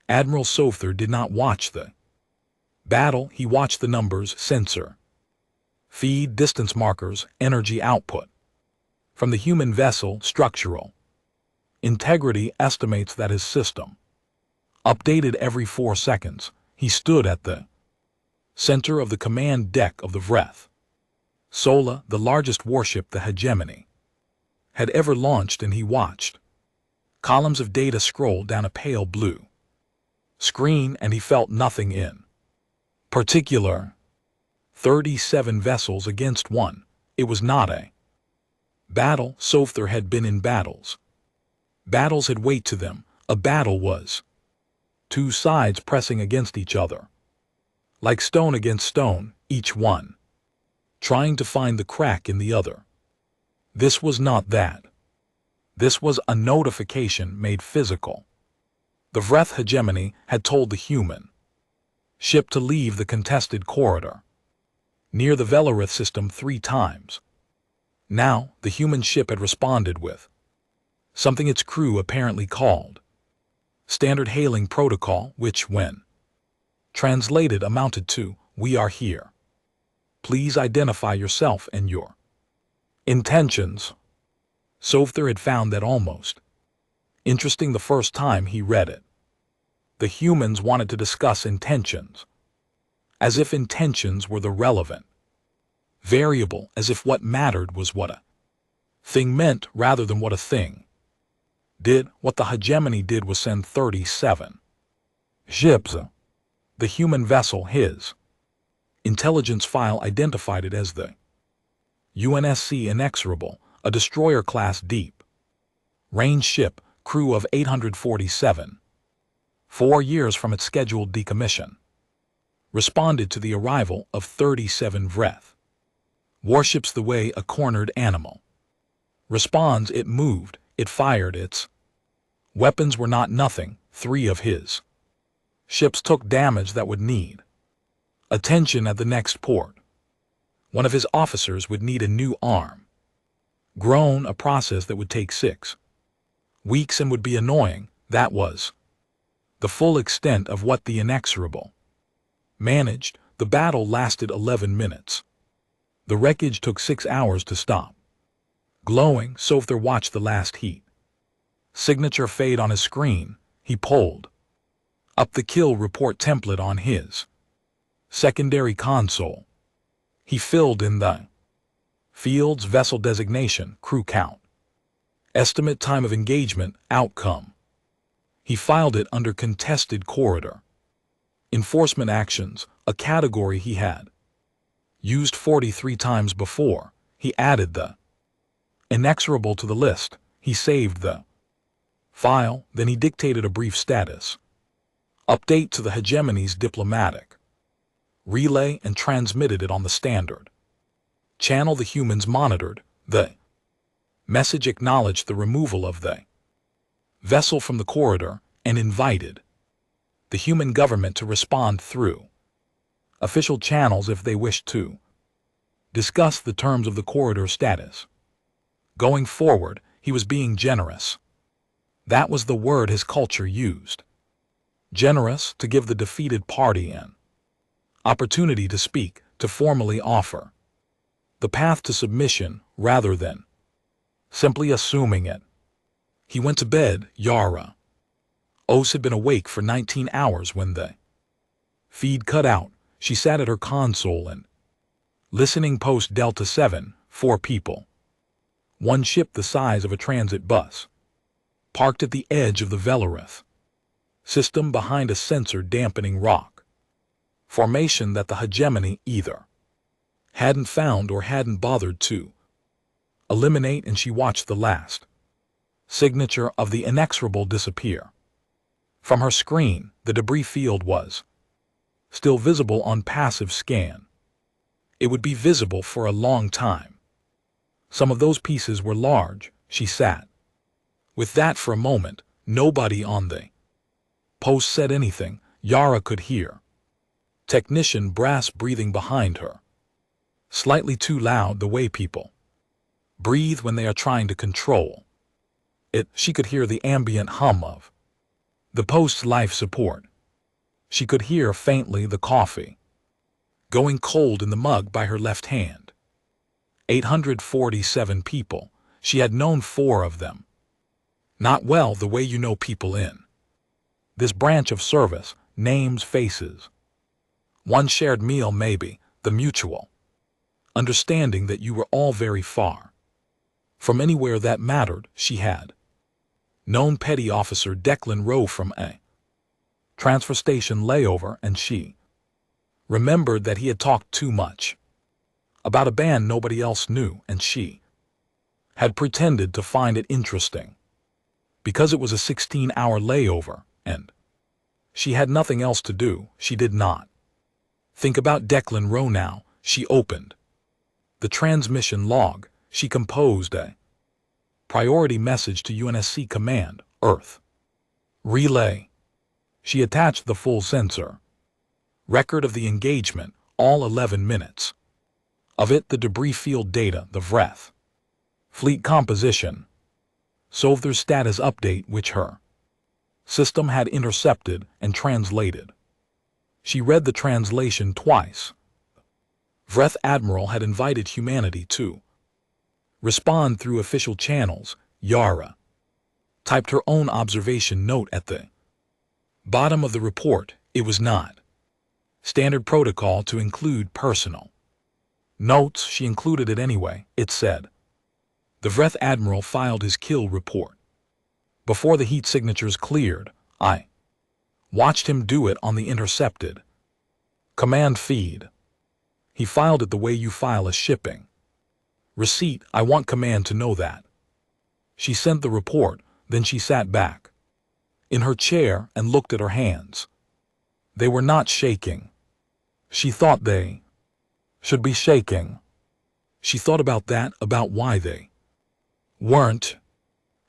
Admiral Softher did not watch the battle, he watched the numbers, sensor feed, distance markers, energy output. From the human vessel, structural integrity estimates that his system updated every 4 seconds. He stood at the center of the command deck of the Vreth Sola, the largest warship the hegemony had ever launched, and he watched columns of data scroll down a pale blue screen, and he felt nothing in particular. 37 vessels against one. It was not a battle. Softher had been in battles. Battles had weight to them. A battle was two sides pressing against each other, like stone against stone, each one trying to find the crack in the other. This was not that. This was a notification made physical. The Vreth hegemony had told the human ship to leave the contested corridor near the Velarith system 3 times. Now, the human ship had responded with something its crew apparently called standard hailing protocol, which, when translated, amounted to, "We are here. Please identify yourself and your intentions." Softher had found that almost interesting the first time he read it. The humans wanted to discuss intentions, as if intentions were the relevant variable, as if what mattered was what a thing meant rather than what a thing did. What the hegemony did was send 37 ships. The human vessel, his intelligence file identified it as the UNSC Inexorable, a destroyer-class deep-range ship, crew of 847. 4 years from its scheduled decommission. Responded to the arrival of 37 Vreth warships the way a cornered animal responds. It moved, it fired, its weapons were not nothing. 3 of his ships took damage that would need attention at the next port. One of his officers would need a new arm grown, a process that would take 6 weeks and would be annoying. That was the full extent of what the Inexorable managed. The battle lasted 11 minutes. The wreckage took 6 hours to stop. Glowing, Softher watched the last heat signature fade on his screen. He pulled up the kill report template on his secondary console. He filled in the fields: vessel designation, crew count, estimate time of engagement, outcome. He filed it under contested corridor enforcement actions, a category he had used 43 times before. He added the Inexorable to the list. He saved the file, then he dictated a brief status update to the hegemony's diplomatic relay and transmitted it on the standard channel. The humans monitored. The message acknowledged the removal of the vessel from the corridor and invited the human government to respond through official channels if they wished to discuss the terms of the corridor status. Going forward, he was being generous. That was the word his culture used. Generous, to give the defeated party an opportunity to speak, to formally offer the path to submission rather than simply assuming it. He went to bed. Yara Ose had been awake for 19 hours when the feed cut out. She sat at her console and listening. Post Delta 7, 4 people. One ship the size of a transit bus, parked at the edge of the Velarith system behind a sensor-dampening rock formation that the hegemony either hadn't found or hadn't bothered to eliminate, and she watched the last signature of the Inexorable disappear. From her screen, the debris field was still visible on passive scan. It would be visible for a long time. Some of those pieces were large. She sat with that for a moment. Nobody on the post said anything. Yara could hear technician brass breathing behind her. Slightly too loud, the way people breathe when they are trying to control it. She could hear the ambient hum of The post's life support. She could hear faintly the coffee going cold in the mug by her left hand. 847 people. She had known 4 of them. Not well the way you know people in this branch of service, names, faces. One shared meal maybe, the mutual understanding that you were all very far from anywhere that mattered. She had known Petty Officer Declan Rowe from a transfer station layover, and she remembered that he had talked too much about a band nobody else knew, and she had pretended to find it interesting because it was a 16-hour layover, and she had nothing else to do. She did not think about Declan Rowe now. She opened the transmission log. She composed a priority message to UNSC Command, Earth. Relay. She attached the full sensor record of the engagement, all 11 minutes of it, the debris field data, the VREF, fleet composition, Sovther's status update, which her system had intercepted and translated. She read the translation twice. VREF Admiral had invited humanity to respond through official channels. Yara typed her own observation note at the bottom of the report. It was not standard protocol to include personal notes. She included it anyway. It said, the VREF Admiral filed his kill report. Before the heat signatures cleared, I watched him do it on the intercepted command feed. He filed it the way you file a shipping receipt. I want command to know that. She sent the report, then she sat back in her chair and looked at her hands. They were not shaking. She thought they should be shaking. She thought about that, about why they weren't,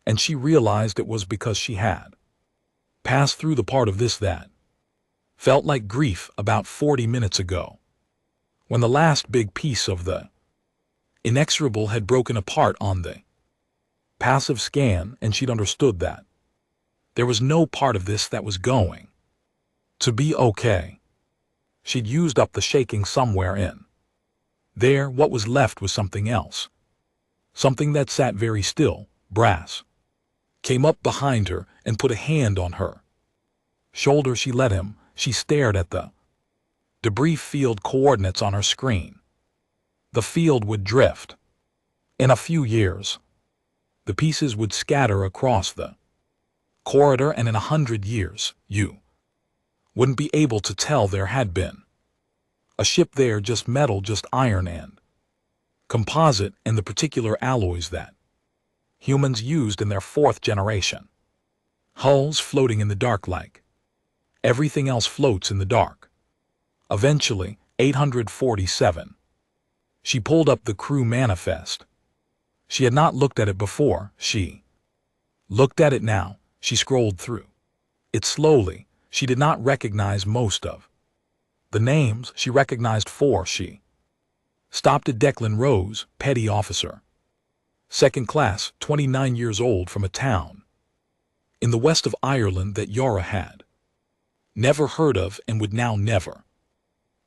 and she realized it was because she had passed through the part of this that felt like grief about 40 minutes ago, when the last big piece of the inexorable had broken apart on the passive scan, and she'd understood that there was no part of this that was going to be okay. She'd used up the shaking somewhere in there. What was left was something else, something that sat very still. Brass came up behind her and put a hand on her shoulder. She let him. She stared at the debris field coordinates on her screen. The field would drift. In a few years, the pieces would scatter across the corridor, and in 100 years, you wouldn't be able to tell there had been a ship there, just metal, just iron and composite, and the particular alloys that humans used in their 4th generation. Hulls floating in the dark like everything else floats in the dark. Eventually, 847. She pulled up the crew manifest. She had not looked at it before. She looked at it now. She scrolled through it slowly. She did not recognize most of the names. She recognized 4. She stopped at Declan Rowe's, Petty Officer, 2nd class, 29 years old, from a town in the west of Ireland that Yara had never heard of and would now never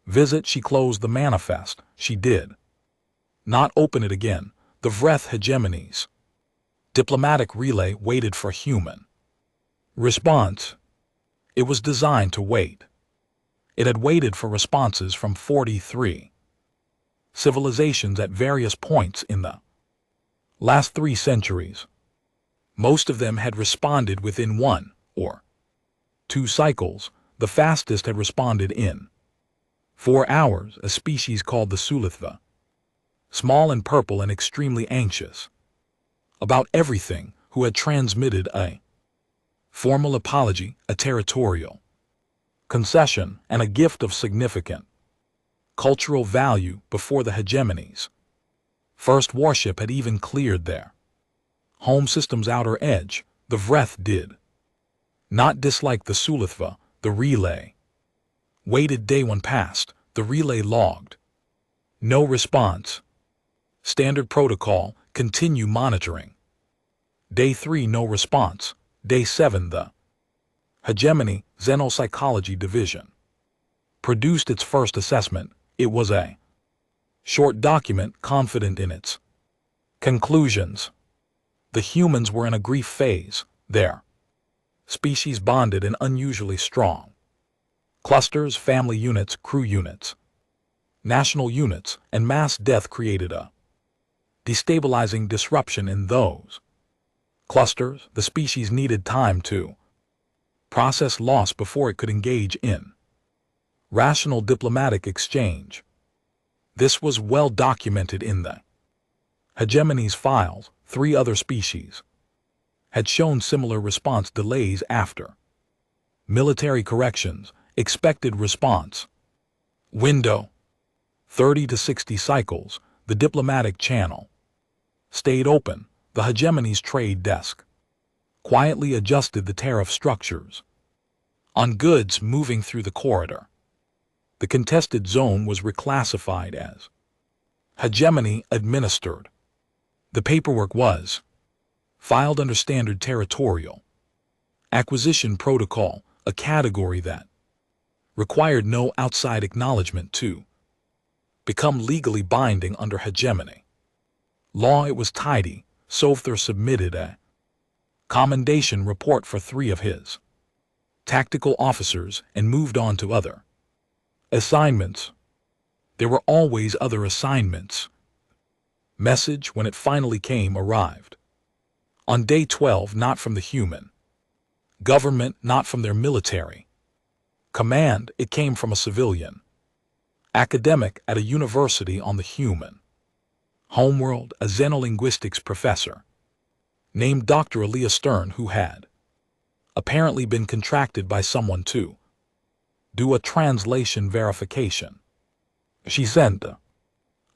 visit. She closed the manifest. She did not open it again. The VREF Hegemony's diplomatic relay waited for human response. It was designed to wait. It had waited for responses from 43 civilizations at various points in the last 3 centuries. Most of them had responded within 1 or 2 cycles. The fastest had responded in 4 hours, a species called the Sulithva, small and purple and extremely anxious about everything, who had transmitted a formal apology, a territorial concession, and a gift of significant cultural value before the hegemony's first warship had even cleared their home system's outer edge. The VREF did not dislike the Sulithva. The relay waited. Day 1 passed. The relay logged no response. Standard protocol, continue monitoring. Day 3, no response. Day 7, the Hegemony Xenopsychology Division produced its first assessment. It was a short document confident in its conclusions. The humans were in a grief phase. Their species bonded and unusually strong. Clusters, family units, crew units, national units, and mass death created a destabilizing disruption in those clusters. The species needed time to process loss before it could engage in rational diplomatic exchange. This was well documented in the hegemony's files. 3 other species had shown similar response delays after military corrections. Expected response window 30 to 60 cycles. The diplomatic channel stayed open. The hegemony's trade desk quietly adjusted the tariff structures on goods moving through the corridor. The contested zone was reclassified as hegemony administered. The paperwork was filed under standard territorial acquisition protocol, a category that required no outside acknowledgement to become legally binding under hegemony law. It was tidy. Softhor submitted a commendation report for 3 of his tactical officers and moved on to other assignments. There were always other assignments. Message, when it finally came, arrived on day 12, not from the human government, not from their military command. It came from a civilian academic at a university on the human homeworld, a xenolinguistics professor named Dr. Aaliyah Stern, who had apparently been contracted by someone to do a translation verification. She sent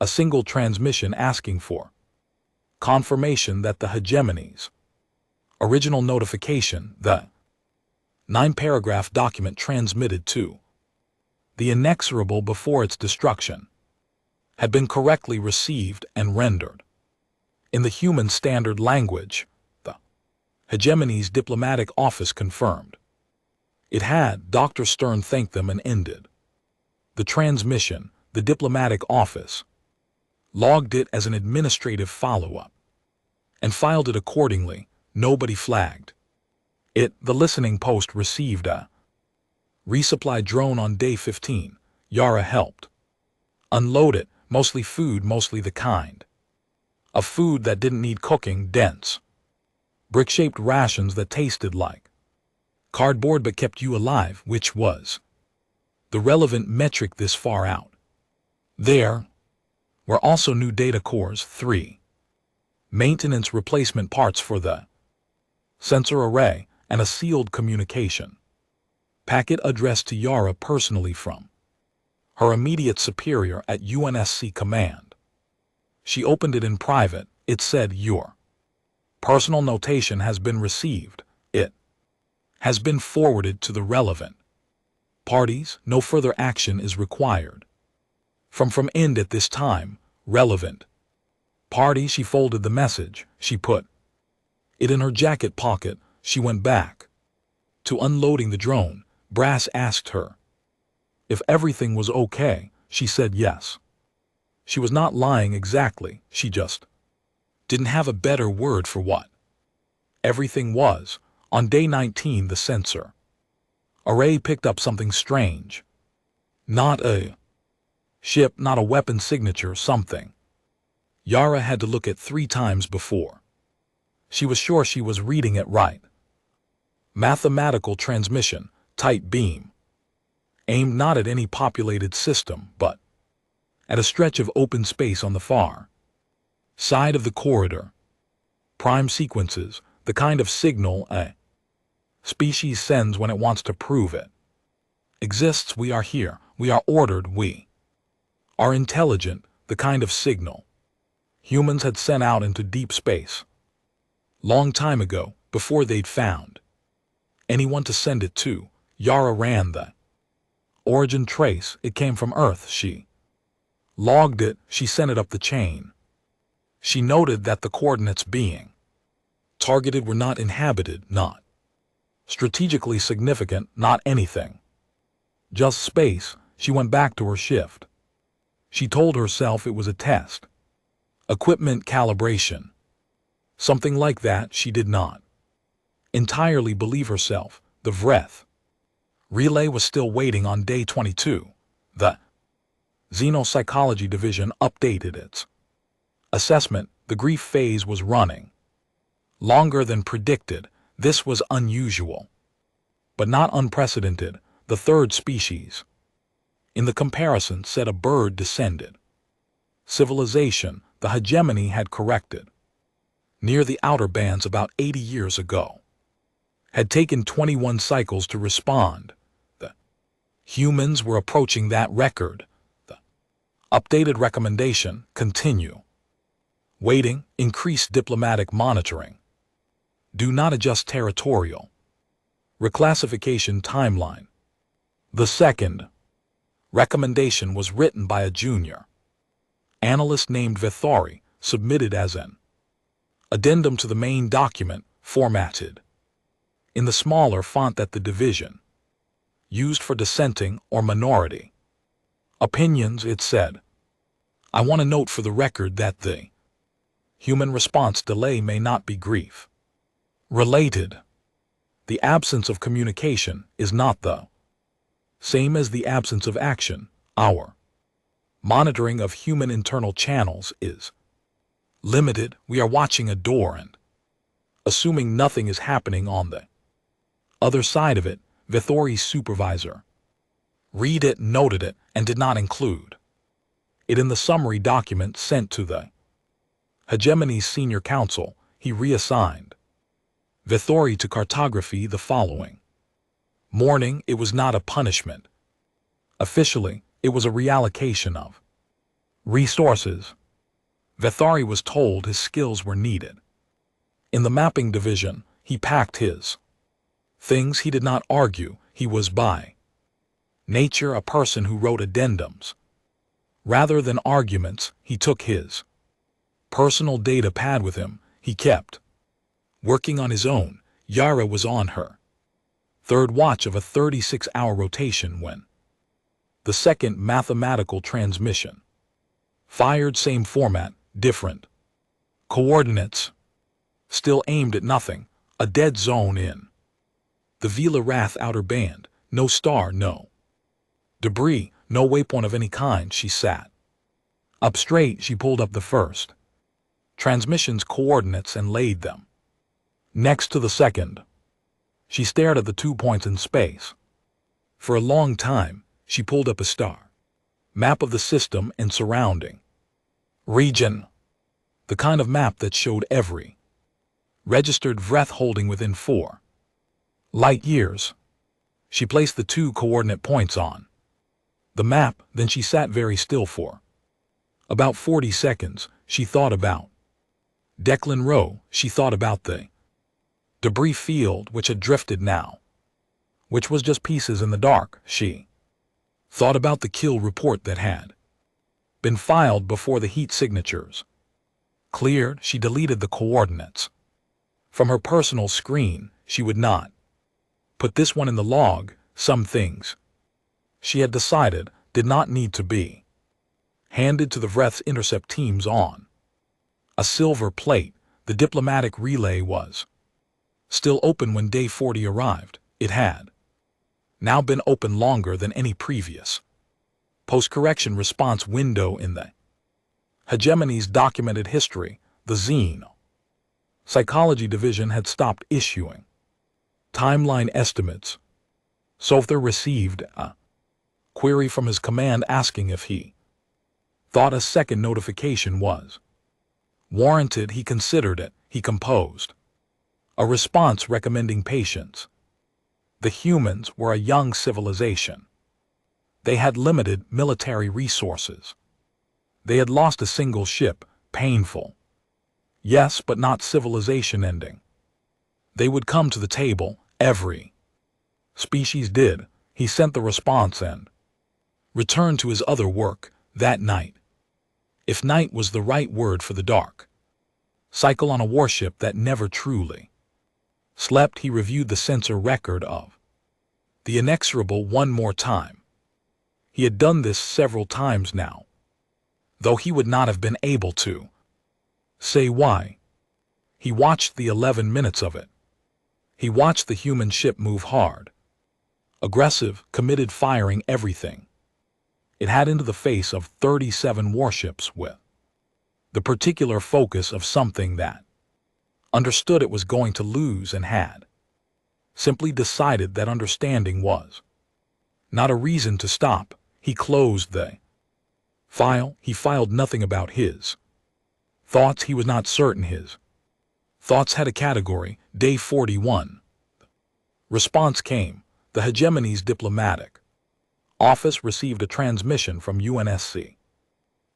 a single transmission asking for confirmation that the hegemony's original notification, the 9-paragraph document transmitted to the inexorable before its destruction, had been correctly received and rendered in the human standard language. The hegemony's diplomatic office confirmed it had. Dr. Stern thanked them and ended the transmission. The diplomatic office logged it as an administrative follow-up and filed it accordingly. Nobody flagged it. The listening post received a resupply drone on day 15. Yara helped unload it. Mostly food, mostly the kind of food that didn't need cooking. Dense, brick-shaped rations that tasted like cardboard but kept you alive, which was the relevant metric this far out. There were also new data cores, 3 maintenance replacement parts for the sensor array, and a sealed communication packet addressed to Yara personally from her immediate superior at UNSC Command. She opened it in private. It said, "Your personal notation has been received. It has been forwarded to the relevant parties. No further action is required from end at this time. Relevant party." She folded the message. She put it in her jacket pocket. She went back to unloading the drone. Brass asked her if everything was okay. She said yes. She was not lying exactly. She just didn't have a better word for what everything was. On day 19, the sensor array picked up something strange. Not a ship, not a weapon signature, something Yara had to look at 3 times before she was sure she was reading it right. Mathematical transmission, tight beam, aimed not at any populated system, but at a stretch of open space on the far side of the corridor. Prime sequences, the kind of signal a species sends when it wants to prove it exists. We are here. We are ordered. We are intelligent. The kind of signal humans had sent out into deep space long time ago, before they'd found anyone to send it to. Yara ran the origin trace. It came from Earth. She logged it. She sent it up the chain. She noted that the coordinates being targeted were not inhabited, not Strategically significant, not anything. Just space. She went back to her shift. She told herself it was a test. Equipment calibration. Something like that she did not entirely believe herself. The Vreth relay was still waiting on day 22. The Xenopsychology Division updated its assessment. The grief phase was running longer than predicted. This was unusual, but not unprecedented. The third species in the comparison said a bird descended. Civilization, the hegemony had corrected. Near the outer bands about 80 years ago. Had taken 21 cycles to respond. The humans were approaching that record. The updated recommendation, continue. Waiting, increase diplomatic monitoring. Do not adjust territorial. Reclassification timeline. The second recommendation was written by a junior analyst named Vithori, submitted as an addendum to the main document, formatted in the smaller font that the division used for dissenting or minority opinions. It said, I want to note for the record that the human response delay may not be grief related. The absence of communication is not the same as the absence of action. Our monitoring of human internal channels is limited. We are watching a door and assuming nothing is happening on the other side of it. Vithori's supervisor read it, noted it, and did not include it in the summary document sent to the hegemony's senior counsel. He reassigned Vithori to cartography the following morning. It was not a punishment. Officially, it was a reallocation of resources. Vithori was told his skills were needed. In the mapping division, he packed his things. He did not argue. He was by nature a person who wrote addendums. Rather than arguments, he took his personal data pad with him. He kept working on his own. Yara was on her third watch of a 36-hour rotation when the second mathematical transmission fired. Same format, different coordinates, still aimed at nothing. A dead zone in the Vila Wrath outer band. No star, no debris, no waypoint of any kind. She sat up straight. She pulled up the first transmission's coordinates and laid them next to the second. She stared at the 2 points in space. For a long time, she pulled up a star map of the system and surrounding region, the kind of map that showed every registered Vreth holding within 4 light years. She placed the 2 coordinate points on the map. Then she sat very still for about 40 seconds. She thought about Declan Rowe. She thought about the debris field which had drifted now, which was just pieces in the dark. She thought about the kill report that had been filed before the heat signatures cleared. She deleted the coordinates from her personal screen. She would not put this one in the log. Some things she had decided did not need to be handed to the Vreth's intercept teams on a silver plate. The diplomatic relay was still open when day 40 arrived. It had now been open longer than any previous post-correction response window in the hegemony's documented history. The Xenopsychology Division had stopped issuing timeline estimates. Softhar received a query from his command asking if he thought a second notification was warranted. He considered it. He composed a response recommending patience. The humans were a young civilization. They had limited military resources. They had lost a single ship. Painful. Yes, but not civilization ending. They would come to the table. Every species did. He sent the response and returned to his other work that night. If night was the right word for the dark cycle on a warship that never truly Slept, he reviewed the sensor record of the inexorable one more time. He had done this several times now, though he would not have been able to say why. He watched the 11 minutes of it. He watched the human ship move hard, aggressive, committed, firing everything it had into the face of 37 warships with the particular focus of something that understood it was going to lose and had simply decided that understanding was not a reason to stop. He closed the file. He filed nothing about his thoughts. He was not certain his thoughts had a category. Day 41. Response came. The Hegemony's diplomatic office received a transmission from UNSC.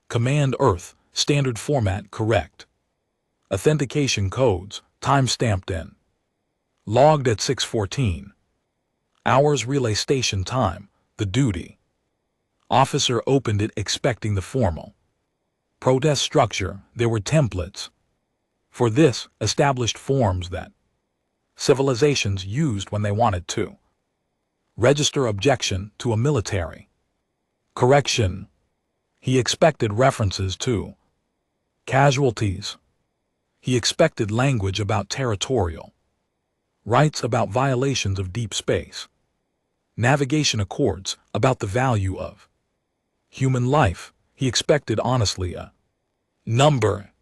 Command Earth, standard format correct. Authentication codes, time-stamped in. Logged at 6:14. Hours relay station time. The duty officer opened it expecting the formal protest structure. There were templates for this, established forms that civilizations used when they wanted to register objection to a military correction. He expected references to casualties. He expected language about territorial rights, about violations of deep space navigation accords, about the value of human life. He expected honestly a number.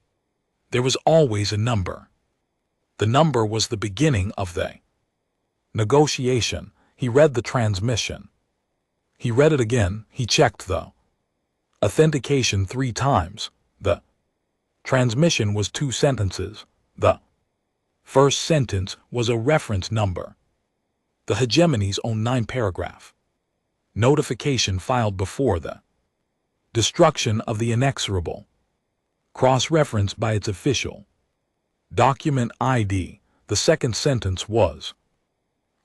There was always a number. The number was the beginning of the negotiation. He read the transmission. He read it again. He checked the authentication 3 times. The transmission was 2 sentences. The first sentence was a reference number. The Hegemony's own 9-paragraph notification filed before the destruction of the inexorable, cross-referenced by its official document ID. The second sentence was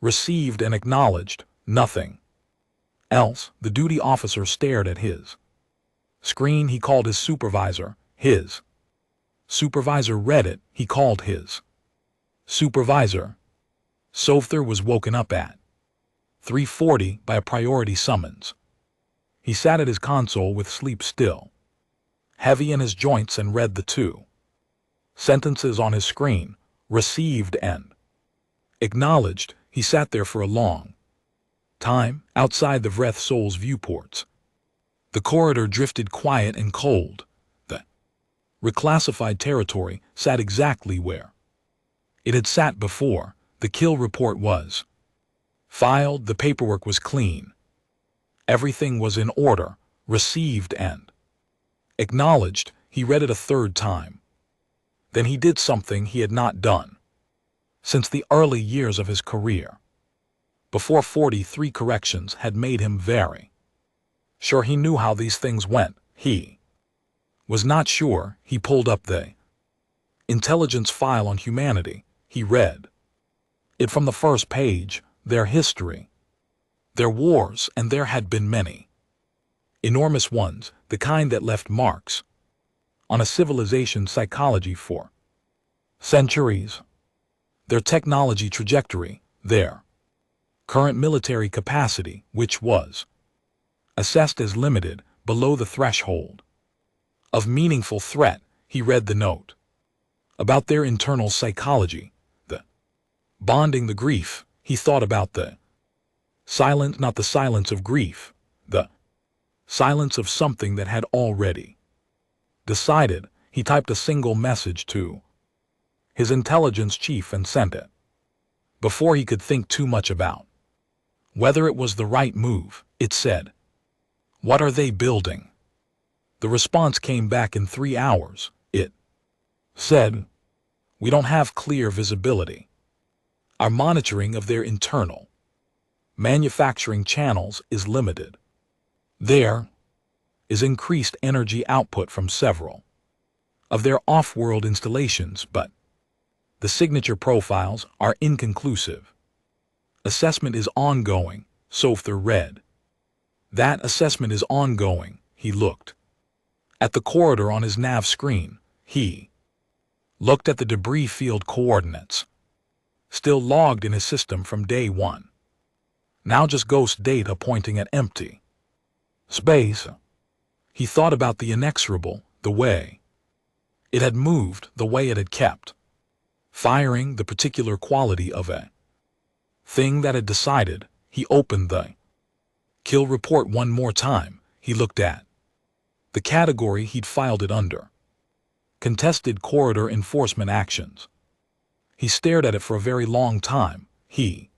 received and acknowledged. Nothing else. The duty officer stared at his screen. He called his supervisor. His supervisor read it. He called his supervisor. Softer was woken up at 3:40 by a priority summons. He sat at his console with sleep still heavy in his joints and read the 2 sentences on his screen. Received and acknowledged. He sat there for a long time, outside the Vreth Soul's viewports. The corridor drifted quiet and cold. The reclassified territory sat exactly where it had sat before. The kill report was filed. The paperwork was clean. Everything was in order. Received and acknowledged. He read it a 3rd time. Then he did something he had not done since the early years of his career. Before 43 corrections had made him very sure he knew how these things went. He was not sure. He pulled up the intelligence file on humanity. He read it from the first page. Their history, their wars, and there had been many enormous ones, the kind that left marks on a civilization's psychology for centuries. Their technology trajectory, their current military capacity, which was assessed as limited, below the threshold of meaningful threat. He read the note about their internal psychology, the bonding, the grief. He thought about the silence, not the silence of grief, the silence of something that had already decided. He typed a single message to his intelligence chief and sent it before he could think too much about whether it was the right move. It said, "What are they building?" The response came back in 3 hours. It said, "We don't have clear visibility. Our monitoring of their internal manufacturing channels is limited. There is increased energy output from several of their off-world installations, but the signature profiles are inconclusive. Assessment is ongoing." Softer read. That assessment is ongoing. He looked at the corridor on his nav screen. He looked at the debris field coordinates. still logged in his system from day one. Now just ghost data pointing at empty space. He thought about the inexorable, the way it had moved, the way it had kept firing, the particular quality of a thing that had decided. He opened the kill report one more time. He looked at the category he'd filed it under. Contested corridor enforcement actions. He stared at it for a very long time. He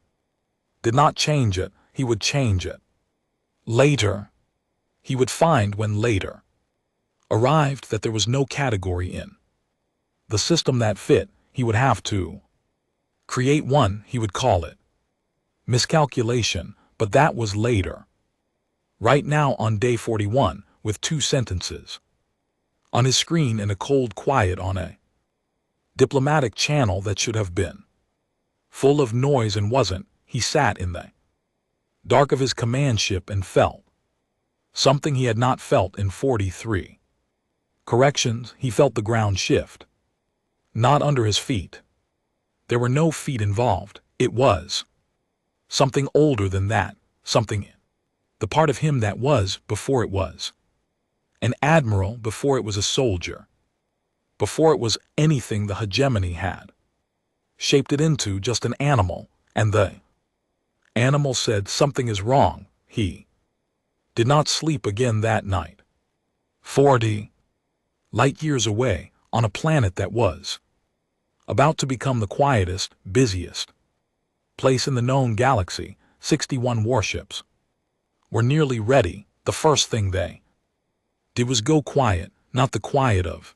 did not change it. He would change it later. He would find when later arrived that there was no category in the system that fit. He would have to create one. He would call it miscalculation, but that was later. Right now on day 41, with 2 sentences on his screen in a cold quiet on a diplomatic channel that should have been full of noise and wasn't, he sat in the dark of his command ship and felt something he had not felt in 43 corrections. He felt the ground shift, not under his feet. There were no feet involved. It was something older than that, something in the part of him that was before it was an admiral, before it was a soldier, before it was anything the hegemony had shaped it into, just an animal. And the animal said, something is wrong. He did not sleep again that night. 40 light years away, on a planet that was about to become the quietest, busiest place in the known galaxy, 61 warships were nearly ready. The first thing they did was go quiet, not the quiet of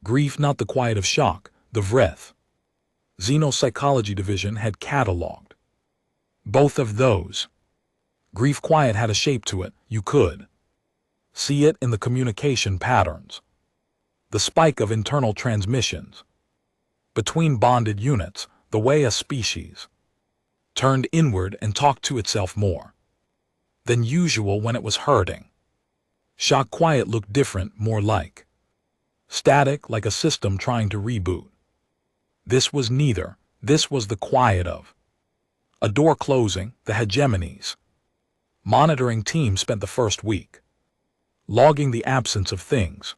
grief, not the quiet of shock. The Vreth Xenopsychology Division had catalogued both of those. Grief quiet had a shape to it. You could see it in the communication patterns, the spike of internal transmissions between bonded units, the way a species turned inward and talked to itself more than usual when it was hurting. Shock quiet looked different, more like static, like a system trying to reboot. This was neither. This was the quiet of a door closing. The hegemony's monitoring team spent the first week logging the absence of things.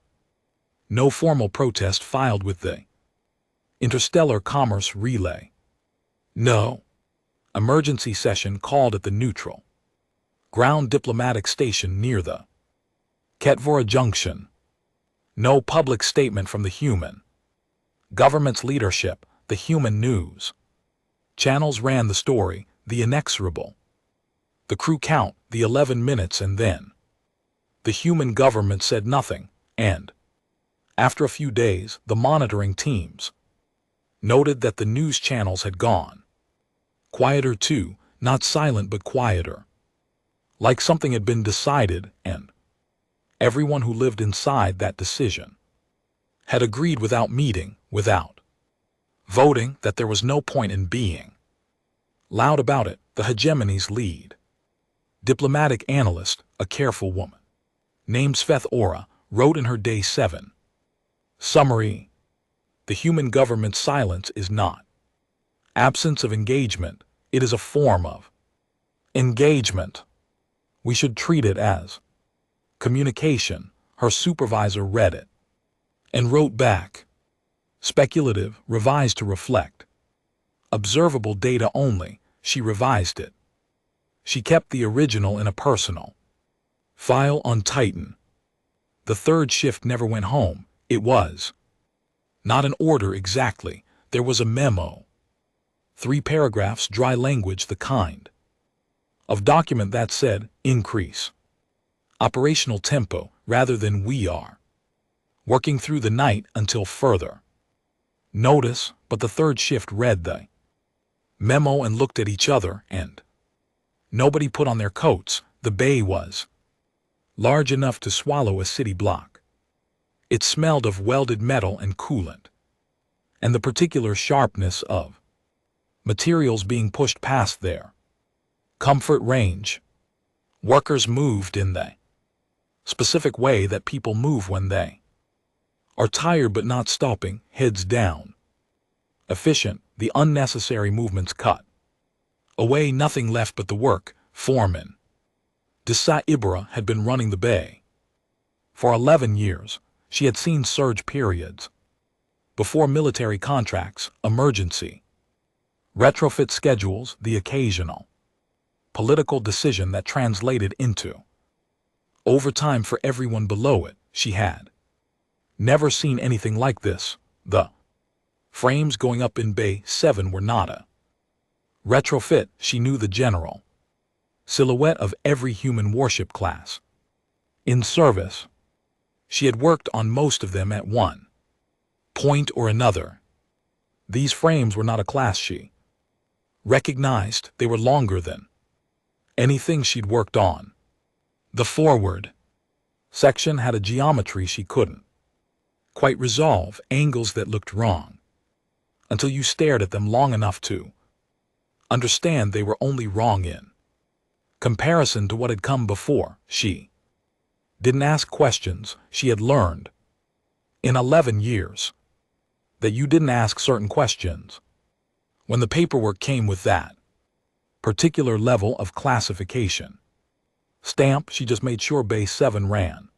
No formal protest filed with the Interstellar Commerce Relay. No emergency session called at the neutral ground diplomatic station near the Ketvora Junction. No public statement from the human government's leadership. The human news channels ran the story, the inexorable, the crew count, the 11 minutes, and then the human government said nothing. And after a few days, the monitoring teams noted that the news channels had gone quieter too, not silent but quieter, like something had been decided, and everyone who lived inside that decision had agreed without meeting, without voting, that there was no point in being loud about it. The hegemony's lead diplomatic analyst, a careful woman named Sveth Ora, wrote in her Day 7 summary, the human government's silence is not absence of engagement, it is a form of engagement. We should treat it as communication. Her supervisor read it and wrote back, speculative, revised to reflect observable data only. She revised it. She kept the original in a personal file on Titan. The third shift never went home. It was not an order exactly. There was a memo. 3 paragraphs, dry language, the kind of document that said, increase operational tempo rather than we are working through the night until further notice. But the third shift read the memo and looked at each other, and nobody put on their coats. The bay was large enough to swallow a city block. It smelled of welded metal and coolant, and the particular sharpness of materials being pushed past their comfort range. Workers moved in the specific way that people move when they are tired but not stopping, heads down. Efficient, the unnecessary movements cut away, nothing left but the work. Foreman Desa Ibra had been running the bay. For 11 years, she had seen surge periods. Before military contracts, emergency retrofit schedules, the occasional political decision that translated into overtime for everyone below it. She had never seen anything like this. The frames going up in Bay 7 were not a retrofit. She knew the general silhouette of every human warship class in service. She had worked on most of them at one point or another. These frames were not a class she recognized. They were longer than anything she'd worked on. The forward section had a geometry she couldn't quite resolve, angles that looked wrong, until you stared at them long enough to understand they were only wrong in comparison to what had come before. She didn't ask questions. She had learned in 11 years that you didn't ask certain questions. When the paperwork came with that particular level of classification stamp, she just made sure Bay 7 ran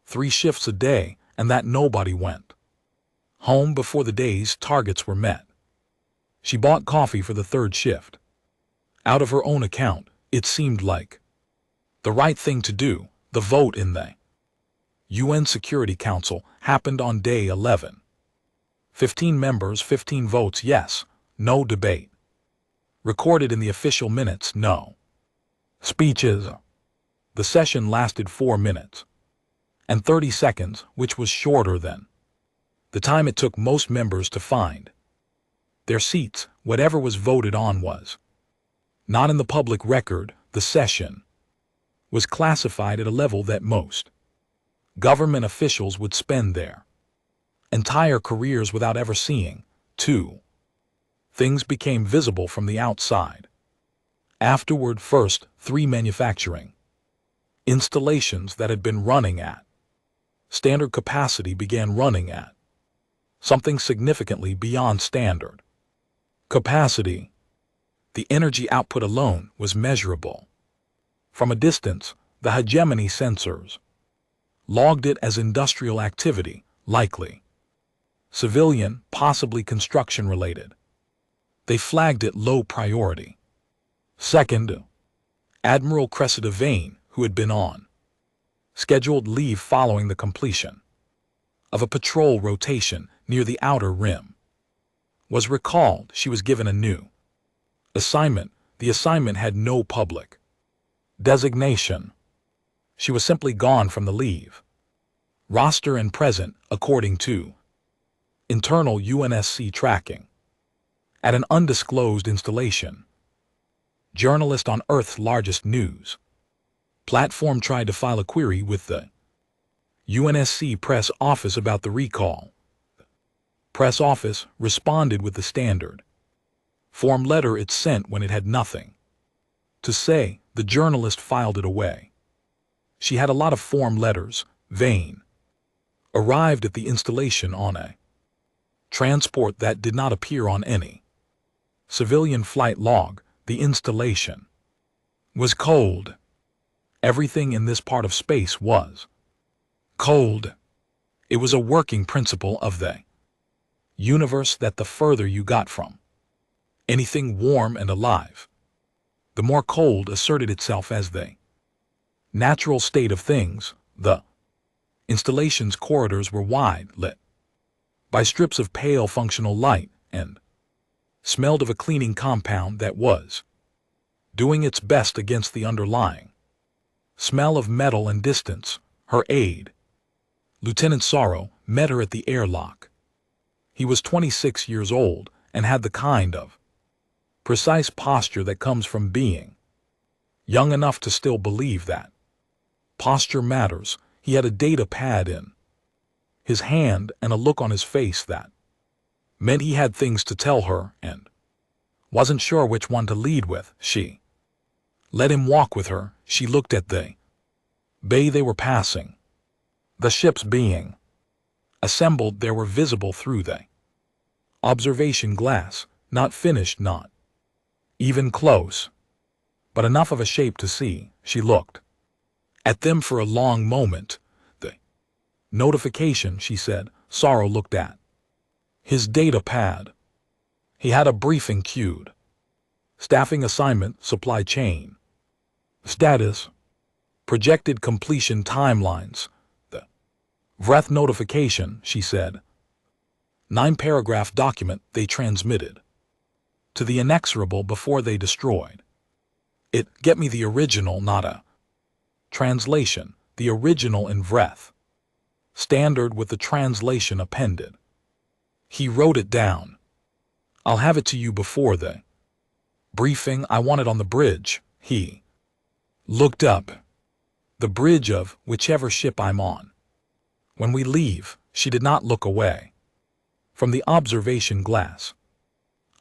3 shifts a day and that nobody went home before the day's targets were met. She bought coffee for the 3rd shift. Out of her own account, it seemed like the right thing to do. The vote in the UN Security Council happened on day 11. 15 members, 15 votes, yes, no debate. Recorded in the official minutes, no speeches. The session lasted 4 minutes and 30 seconds, which was shorter than the time it took most members to find their seats. Whatever was voted on was not in the public record. The session was classified at a level that most government officials would spend their entire careers without ever seeing. 2 things became visible from the outside. Afterward, first, 3 manufacturing installations that had been running at standard capacity began running at something significantly beyond standard capacity. The energy output alone was measurable. From a distance, the hegemony sensors logged it as industrial activity, likely civilian, possibly construction-related. They flagged it low priority. Second, Admiral Cressida Vane, who had been on scheduled leave following the completion of a patrol rotation near the outer rim, was recalled. She was given a new assignment. The assignment had no public designation. She was simply gone from the leave roster and present, according to internal UNSC tracking, at an undisclosed installation. Journalist on Earth's largest news platform tried to file a query with the UNSC press office about the recall. Press office responded with the standard form letter it sent when it had nothing to say. The journalist filed it away. She had a lot of form letters. Vane arrived at the installation on a transport that did not appear on any civilian flight log. The installation was cold. Everything in this part of space was cold. It was a working principle of the universe that the further you got from anything warm and alive, the more cold asserted itself as the natural state of things. The installation's corridors were wide, lit by strips of pale functional light, and smelled of a cleaning compound that was doing its best against the underlying smell of metal and distance. Her aide, Lieutenant Sorrow, met her at the airlock. He was 26 years old and had the kind of precise posture that comes from being young enough to still believe that posture matters. He had a data pad in his hand and a look on his face that meant he had things to tell her and wasn't sure which one to lead with. She let him walk with her. She looked at the bay they were passing. The ships being assembled there were visible through the observation glass Not finished, not even close, but enough of a shape to see. She looked at them for a long moment. The notification, she said. Sorrow looked at his data pad. He had a briefing queued. Staffing assignment, supply chain status, projected completion timelines. The breath notification, she said. 9-paragraph document they transmitted to the inexorable before they destroyed it. Get me the original, not a translation, the original in breath. Standard with the translation appended. He wrote it down. I'll have it to you before the briefing. I want it on the bridge. He looked up. The bridge of whichever ship I'm on. When we leave, she did not look away from the observation glass.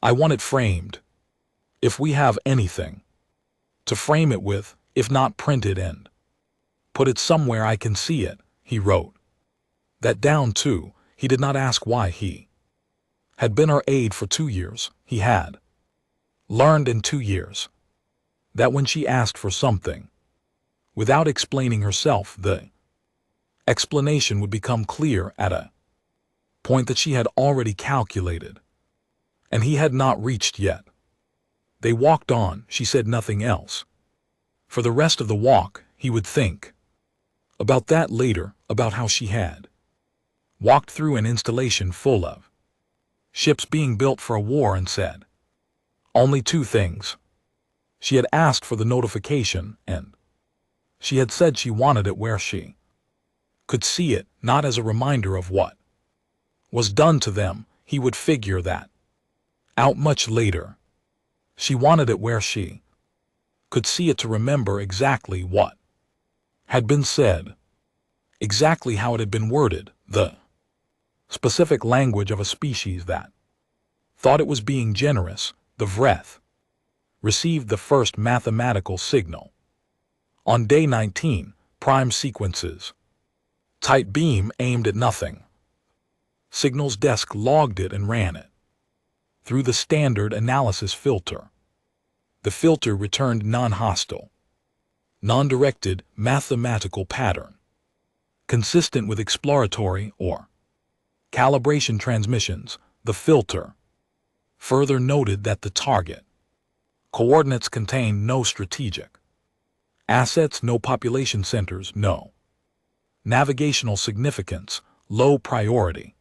I want it framed. If we have anything to frame it with, if not printed and put it somewhere I can see it, he wrote that down too. He did not ask why. He had been her aide for 2 years. He had learned in 2 years that when she asked for something, without explaining herself, the explanation would become clear at a point that she had already calculated, and he had not reached yet. They walked on. She said nothing else. For the rest of the walk, he would think about that later, about how she had walked through an installation full of ships being built for a war and said only 2 things. She had asked for the notification, and she had said she wanted it where she could see it, not as a reminder of what was done to them. He would figure that out much later. She wanted it where she could see it, to remember exactly what had been said, exactly how it had been worded, the specific language of a species that thought it was being generous. The Vreth received the first mathematical signal on day 19, prime sequences. Tight beam aimed at nothing. Signals desk logged it and ran it through the standard analysis filter. The filter returned non-hostile, non-directed mathematical pattern, consistent with exploratory or calibration transmissions. The filter further noted that the target coordinates contained no strategic assets, no population centers, no navigational significance, low priority.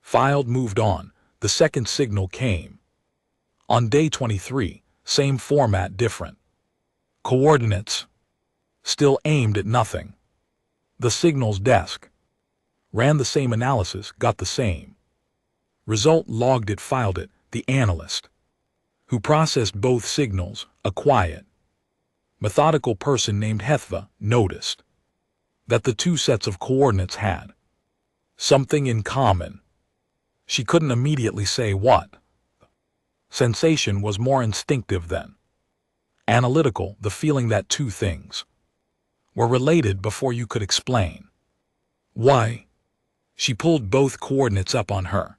Filed, moved on. The second signal came on day 23, same format, different coordinates, still aimed at nothing. The signals desk ran the same analysis, got the same result, logged it, filed it. The analyst who processed both signals, a quiet, methodical person named HFY, noticed that the 2 sets of coordinates had something in common. She couldn't immediately say what. Sensation was more instinctive than analytical, the feeling that 2 things were related before you could explain why. She pulled both coordinates up on her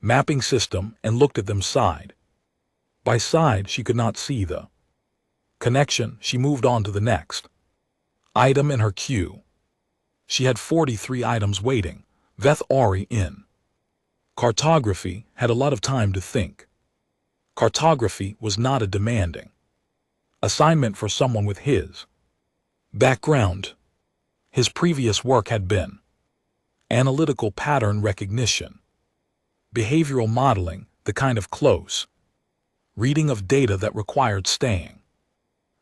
mapping system and looked at them side by side. She could not see the connection. She moved on to the next item in her queue. She had 43 items waiting. Veth Ori in cartography had a lot of time to think. Cartography was not a demanding assignment for someone with his background. His previous work had been analytical pattern recognition, behavioral modeling, the kind of close reading of data that required staying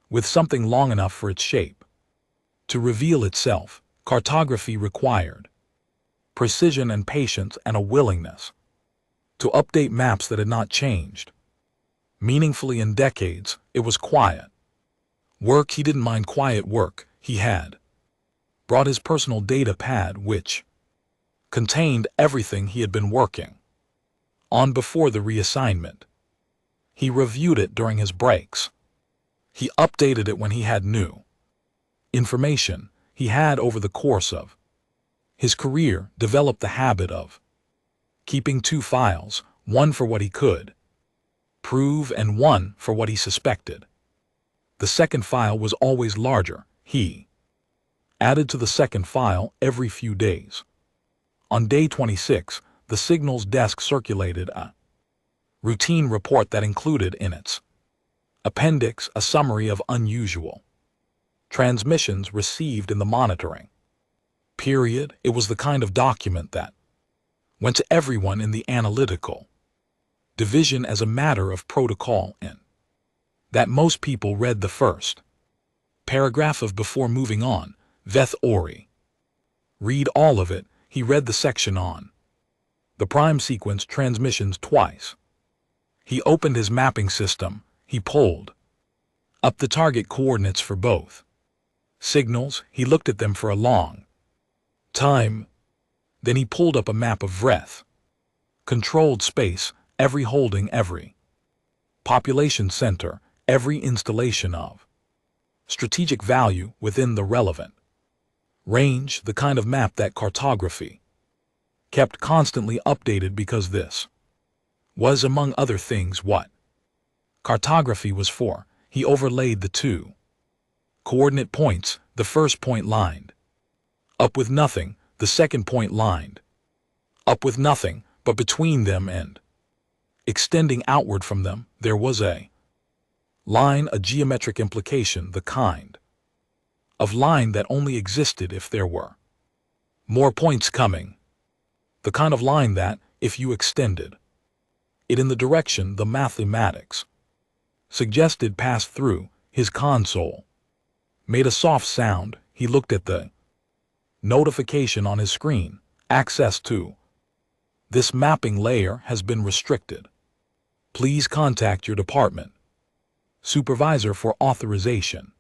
with something long enough for its shape to reveal itself. Cartography required precision and patience and a willingness to update maps that had not changed meaningfully in decades. It was quiet work. He didn't mind quiet work. He had brought his personal data pad, which contained everything he had been working on before the reassignment. He reviewed it during his breaks. He updated it when he had new information. He had, over the course of his career, developed the habit of keeping 2 files, one for what he could prove and one for what he suspected. The second file was always larger. He added to the second file every few days. On day 26, the signals desk circulated a routine report that included in its appendix a summary of unusual transmissions received in the monitoring period. It was the kind of document that went to everyone in the analytical division as a matter of protocol, and that most people read the first paragraph of before moving on. Veth Ori read all of it. He read the section on the prime sequence transmissions twice. He opened his mapping system. He pulled up the target coordinates for both signals. He looked at them for a long time. Then he pulled up a map of Vreth controlled space, every holding, every population center, every installation of strategic value within the relevant range, the kind of map that cartography kept constantly updated, because this was, among other things, what cartography was for. He overlaid the two coordinate points, the first point lined up with nothing, the second point lined up with nothing, but between them and extending outward from them there was a line, a geometric implication, the kind of line that only existed if there were more points coming, the kind of line that, if you extended it in the direction the mathematics suggested, passed through. His console made a soft sound. He looked at the notification on his screen. Access to this mapping layer has been restricted. Please contact your department supervisor for authorization.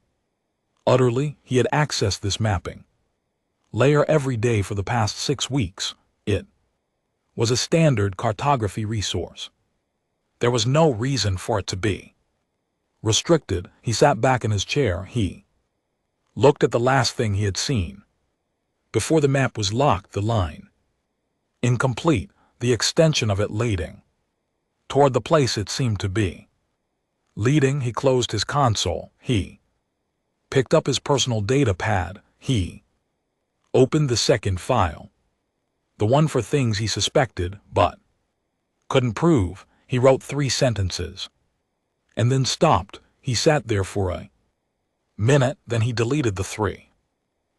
Utterly, he had accessed this mapping layer every day for the past 6 weeks. It was a standard cartography resource. There was no reason for it to be restricted. He sat back in his chair. He looked at the last thing he had seen before the map was locked, the line incomplete, the extension of it leading toward the place it seemed to be leading. He closed his console. He picked up his personal data pad. He opened the second file, the one for things he suspected but couldn't prove. He wrote 3 sentences and then stopped. He sat there for a minute, then he deleted the 3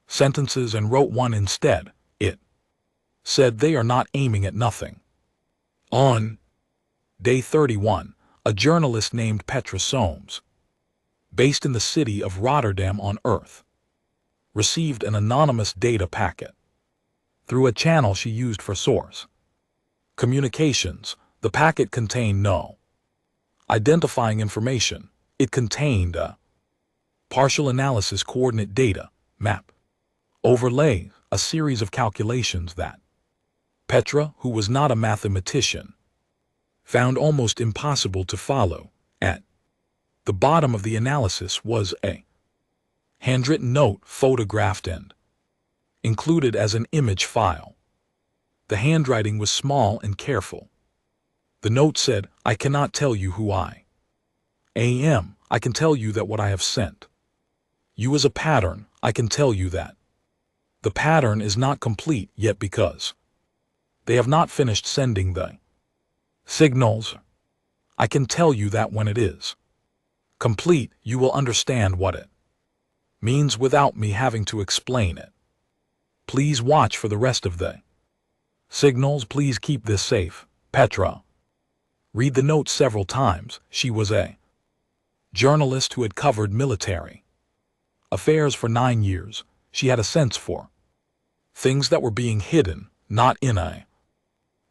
sentences and wrote one instead. It said, "They are not aiming at nothing." On day 31, a journalist named Petra Soames, based in the city of Rotterdam on Earth, received an anonymous data packet through a channel she used for source communications. The packet contained no identifying information. It contained a partial analysis coordinate data map overlay, a series of calculations that Petra, who was not a mathematician, found almost impossible to follow. At the bottom of the analysis was a handwritten note, photographed and included as an image file. The handwriting was small and careful. The note said, "I cannot tell you who I am. I can tell you that what I have sent you is a pattern. I can tell you that the pattern is not complete yet because they have not finished sending the signals. I can tell you that when it is complete, you will understand what it means without me having to explain it. Please watch for the rest of the signals. Please keep this safe, Petra." Read the note several times. She was a journalist who had covered military affairs for 9 years. She had a sense for things that were being hidden, not in a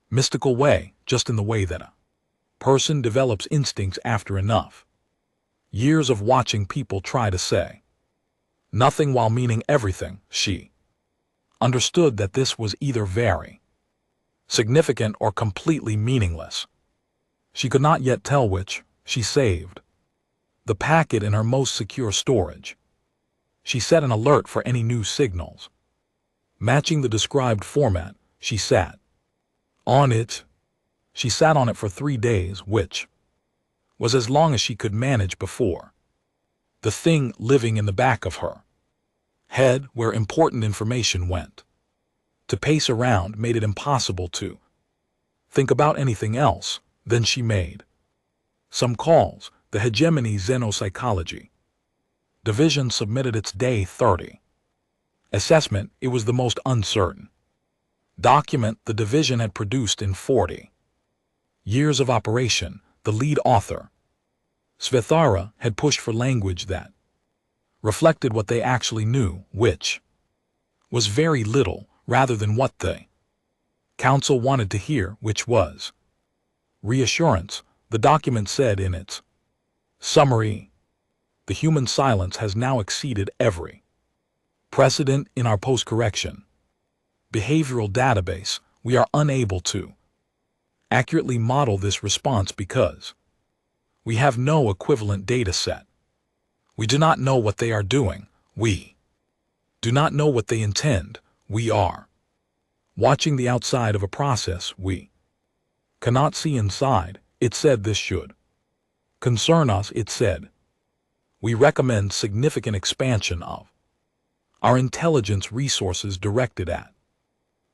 mystical way, just in the way that a person develops instincts after enough years of watching people try to say nothing while meaning everything. She understood that this was either very significant or completely meaningless. She could not yet tell which. She saved the packet in her most secure storage. She set an alert for any new signals matching the described format. She sat on it. She sat on it for 3 days, which was as long as she could manage before. The thing living in the back of her head where important information went. To pace around made it impossible to think about anything else. Then she made some calls. The hegemony xenopsychology division submitted its day 30 assessment. It was the most uncertain document the division had produced in 40 years of operation. The lead author, Svethara, had pushed for language that reflected what they actually knew, which was very little, rather than what the council wanted to hear, which was reassurance. The document said in its summary, "The human silence has now exceeded every precedent in our post-correction behavioral database. We are unable to accurately model this response because we have no equivalent data set. We do not know what they are doing. We do not know what they intend. We are watching the outside of a process we cannot see inside." It said this should concern us. It said, "We recommend significant expansion of our intelligence resources directed at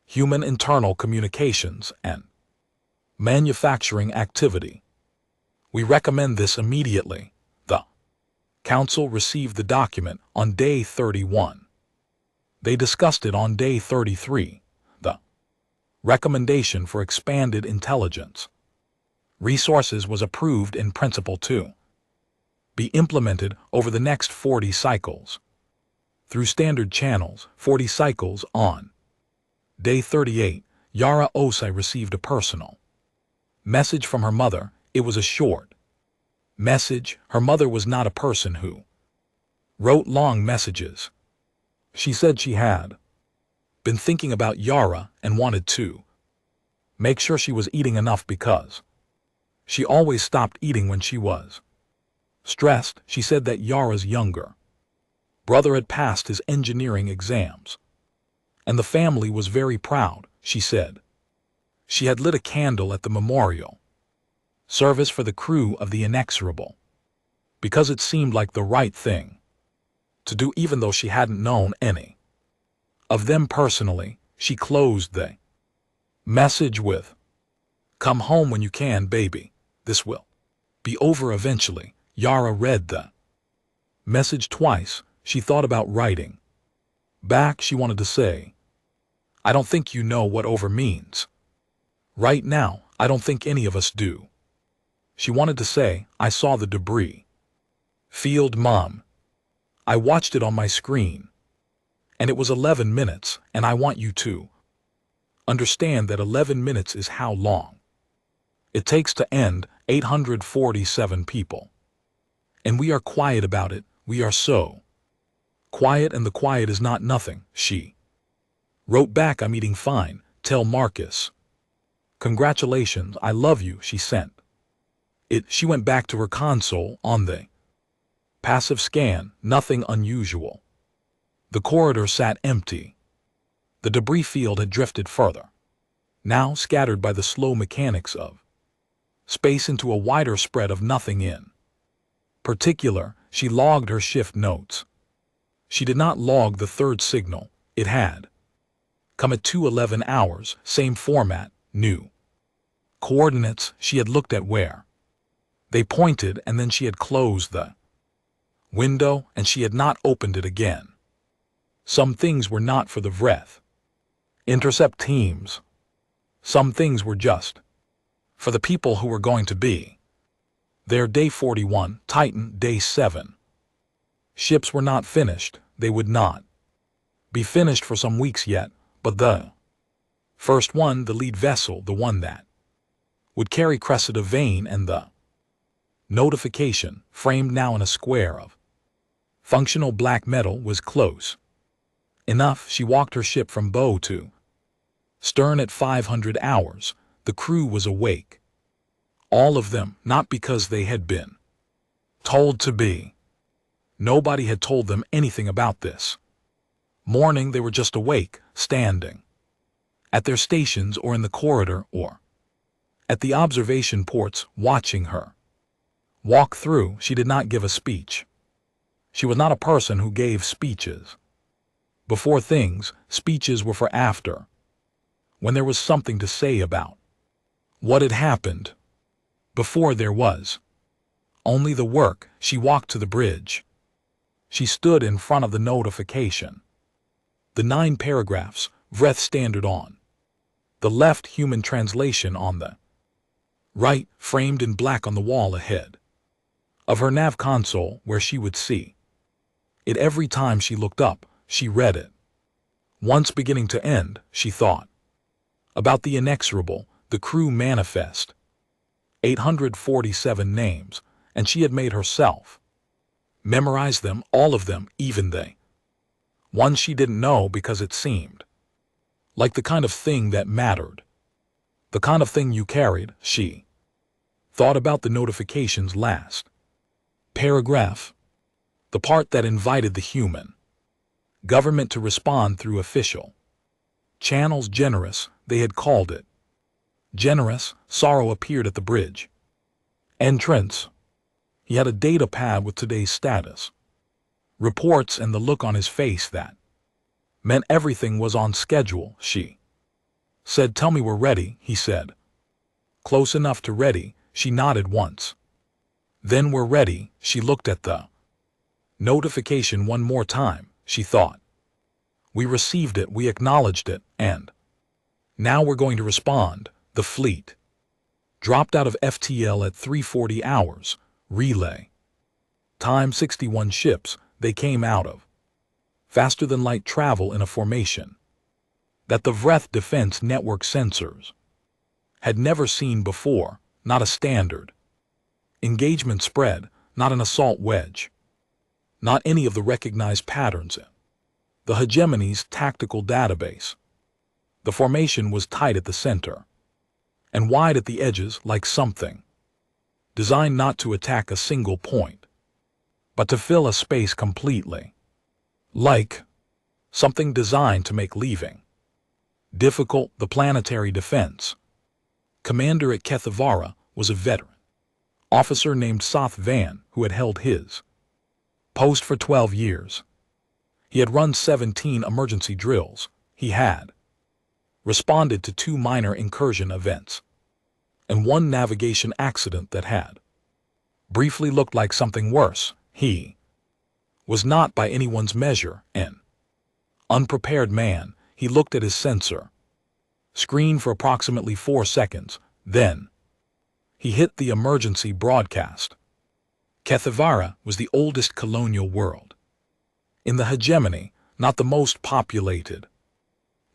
human internal communications and manufacturing activity. We recommend this immediately." The council received the document on day 31. They discussed it on day 33. The recommendation for expanded intelligence resources was approved in principle to be implemented over the next 40 cycles through standard channels. 40 cycles. On day 38, Yara Osai received a personal message from her mother. It was a short message. Her mother was not a person who wrote long messages. She said she had been thinking about Yara and wanted to make sure she was eating enough because she always stopped eating when she was stressed. She said that Yara's younger brother had passed his engineering exams, and the family was very proud. She said she had lit a candle at the memorial service for the crew of the Inexorable because it seemed like the right thing to do, even though she hadn't known any of them personally. She closed the message with, "Come home when you can, baby. This will be over eventually." Yara read the message twice. She thought about writing back. She wanted to say, "I don't think you know what over means. Right now, I don't think any of us do." She wanted to say, "I saw the debris field, Mom. I watched it on my screen. And it was 11 minutes, and I want you to understand that 11 minutes is how long it takes to end 847 people. And we are quiet about it. We are so quiet, and the quiet is not nothing." She wrote back, "I'm eating fine. Tell Marcus congratulations. I love you." She sent it. She went back to her console. On the passive scan, nothing unusual. The corridor sat empty. The debris field had drifted further, now scattered by the slow mechanics of space into a wider spread of nothing in particular. She logged her shift notes. She did not log the third signal. It had come at 2:11 hours, same format, new coordinates. She had looked at where they pointed, and then she had closed the window, and she had not opened it again. Some things were not for the Vreth intercept teams. Some things were just for the people who were going to be there. Day 41, Titan, day 7. Ships were not finished. They would not be finished for some weeks yet, but the first one, the lead vessel, the one that would carry Cressida Vane and the notification, framed now in a square of functional black metal, was close enough. She walked her ship from bow to stern at 500 hours. The crew was awake. All of them, not because they had been told to be. Nobody had told them anything about this morning. They were just awake, standing at their stations or in the corridor or at the observation ports, watching her Walk through, she did not give a speech. She was not a person who gave speeches. Before things, speeches were for after, when there was something to say about what had happened. Before there was only the work. She walked to the bridge. She stood in front of the notification. The 9 paragraphs, Vreth standard on the left, human translation on the right, framed in black on the wall ahead of her nav console, where she would see it every time she looked up. She read it. Once beginning to end, she thought about the inexorable, the crew manifest. 847 names, and she had made herself memorize them, all of them, even they ones she didn't know, because it seemed like the kind of thing that mattered, the kind of thing you carried. She thought about the notifications last paragraph, the part that invited the human government to respond through official channels. Generous, they had called it. Generous. Sorrow appeared at the bridge entrance. He had a data pad with today's status reports and the look on his face that meant everything was on schedule. She said, "Tell me we're ready," he said. "Close enough to ready." She nodded once. "Then we're ready." She looked at the notification one more time. She thought, "We received it, we acknowledged it, and now we're going to respond." The fleet dropped out of FTL at 3:40 hours. Relay time 61 ships. They came out of faster than light travel in a formation that the Vreth Defense Network sensors had never seen before. Not a standard engagement spread, not an assault wedge, not any of the recognized patterns in the hegemony's tactical database. The formation was tight at the center and wide at the edges, like something designed not to attack a single point, but to fill a space completely. Like something designed to make leaving difficult. The planetary defense commander at Kethavara was a veteran officer named Soth Van, who had held his post for 12 years. He had run 17 emergency drills. He had responded to 2 minor incursion events and 1 navigation accident that had briefly looked like something worse. He was not by anyone's measure an unprepared man. He looked at his sensor screen for approximately 4 seconds. Then he hit the emergency broadcast. Kethavara was the oldest colonial world in the hegemony, not the most populated,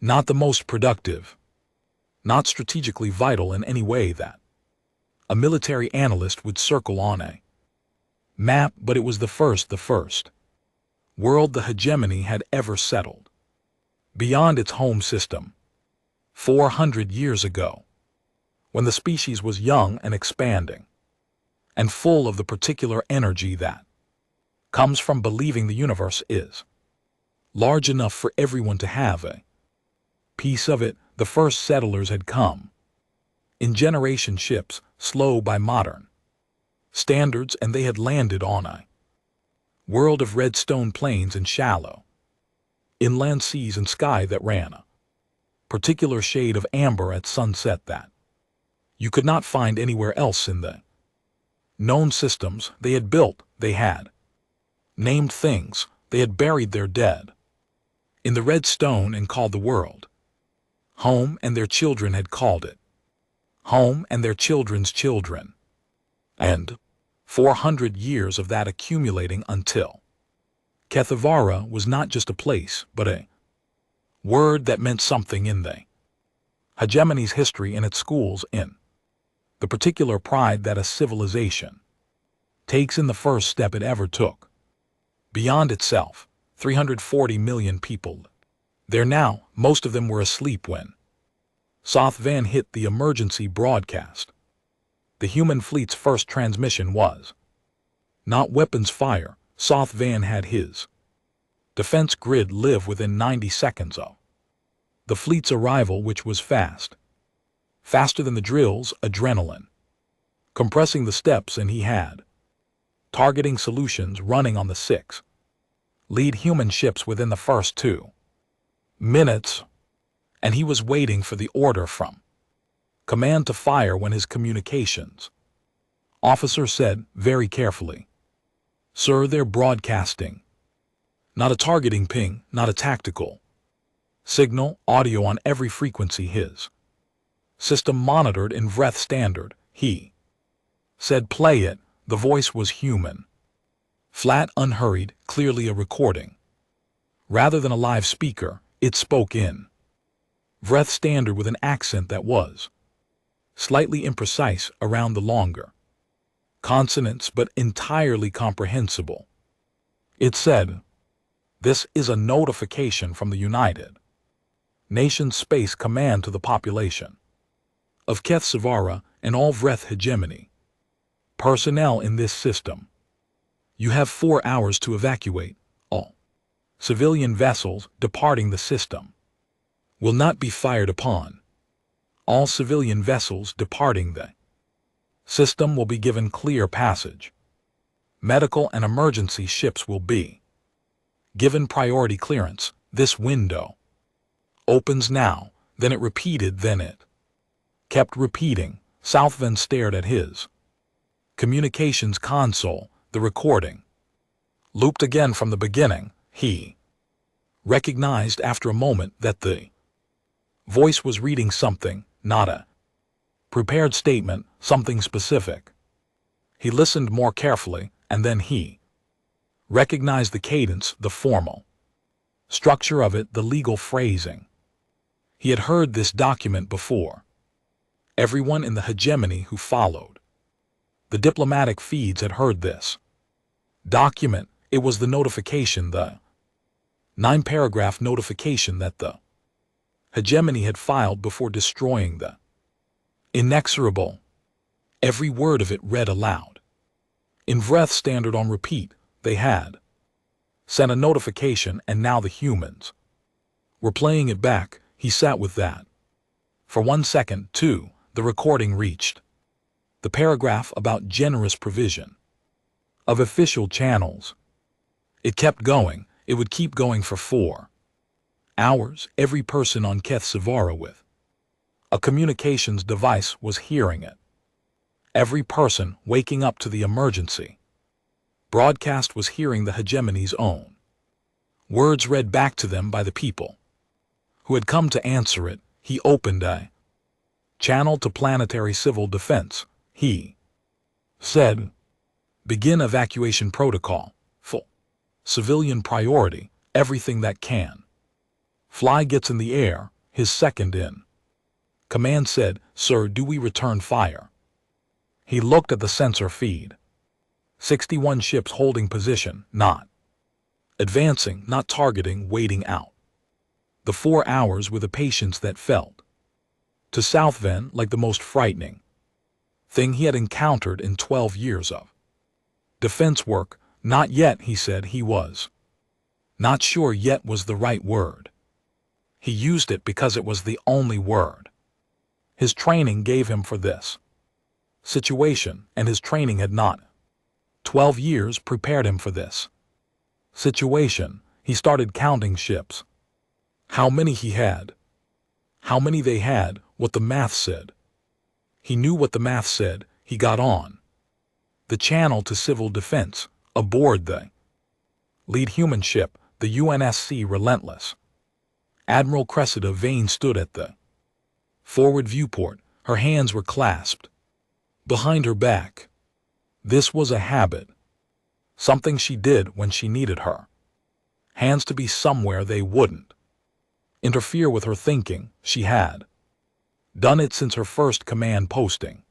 not the most productive, not strategically vital in any way that a military analyst would circle on a map, but it was the first world the hegemony had ever settled beyond its home system 400 years ago, when the species was young and expanding and full of the particular energy that comes from believing the universe is large enough for everyone to have a piece of it. The first settlers had come in generation ships, slow by modern standards, and they had landed on a world of red stone plains and shallow inland seas and sky that ran a particular shade of amber at sunset that you could not find anywhere else in the known systems. They had built, they had named things, they had buried their dead in the red stone and called the world home, and their children had called it home, and their children's children, and 400 years of that accumulating until Kethavara was not just a place, but a word that meant something in the hegemony's history, in its schools, in the particular pride that a civilization takes in the first step it ever took beyond itself. 340 million people there now. Most of them were asleep when Soth Van hit the emergency broadcast. The human fleet's first transmission was not weapons fire. Soth Van had his defense grid live within 90 seconds of the fleet's arrival, which was fast. Faster than the drills, adrenaline compressing the steps, and he had targeting solutions running on the 6 lead human ships within the first 2 minutes, and he was waiting for the order from command to fire when his communications officer said very carefully, "Sir, they're broadcasting. Not a targeting ping, not a tactical signal, audio on every frequency his system monitored in breath standard." He said, "Play it." The voice was human. Flat, unhurried, clearly a recording. Rather than a live speaker, it spoke in breath standard with an accent that was slightly imprecise around the longer consonants but entirely comprehensible. It said, "This is a notification from the United Nations Space Command to the population of Keth Savara and all Vreth hegemony personnel in this system. You have 4 hours to evacuate. All civilian vessels departing the system will not be fired upon. All civilian vessels departing the system will be given clear passage. Medical and emergency ships will be given priority clearance. This window opens now." Then it repeated, then it kept repeating. Southven stared at his communications console. The recording looped again from the beginning. He recognized after a moment that the voice was reading something, not a prepared statement, something specific. He listened more carefully, and then he recognized the cadence, the formal structure of it, the legal phrasing. He had heard this document before. Everyone in the hegemony who followed the diplomatic feeds had heard this document. It was the notification, the 9-paragraph notification that the hegemony had filed before destroying the inexorable. Every word of it read aloud. In breath standard on repeat, they had sent a notification, and now the humans were playing it back. He sat with that for 1 second, too. The recording reached the paragraph about generous provision of official channels. It kept going. It would keep going for 4 hours. Every person on Keth Savara with a communications device was hearing it. Every person waking up to the emergency broadcast was hearing the hegemony's own words read back to them by the people who had come to answer it. He opened a channel to planetary civil defense. He said, "Begin evacuation protocol. Full civilian priority. Everything that can fly gets in the air." His second in command said, "Sir, do we return fire?" He looked at the sensor feed. 61 ships holding position, not advancing, not targeting, waiting out the 4 hours with a patience that felt to Southven like the most frightening thing he had encountered in 12 years of defense work. Not yet, he said. He was not sure yet was the right word. He used it because it was the only word his training gave him for this situation, and his training had not 12 years prepared him for this situation. He started counting ships. How many he had. How many they had, what the math said. He knew what the math said. He got on the channel to civil defense, aboard the lead human ship, the UNSC Relentless. Admiral Cressida Vane stood at the forward viewport. Her hands were clasped behind her back. This was a habit, something she did when she needed her hands to be somewhere they wouldn't interfere with her thinking. She had done it since her first command posting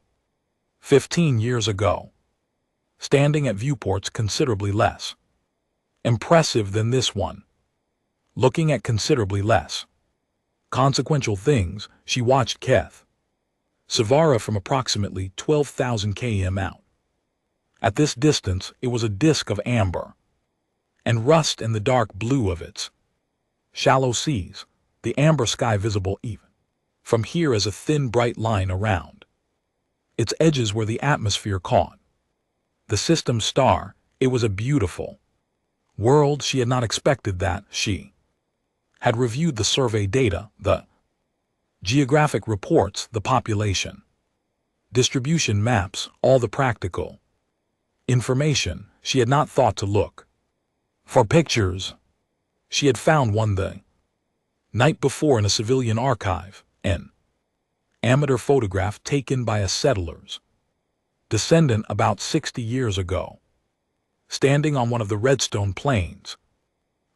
15 years ago, standing at viewports considerably less impressive than this one, looking at considerably less consequential things. She watched Keth Savara from approximately 12,000 km out. At this distance, it was a disk of amber and rust in the dark blue of its shallow seas, the amber sky visible even from here as a thin bright line around its edges where the atmosphere caught The system star, it was a beautiful world. She had not expected that. She had reviewed the survey data, the geographic reports, the population distribution maps, all the practical information. She had not thought to look for pictures. She had found one the night before in a civilian archive, an amateur photograph taken by a settler's descendant about 60 years ago, standing on one of the Redstone plains,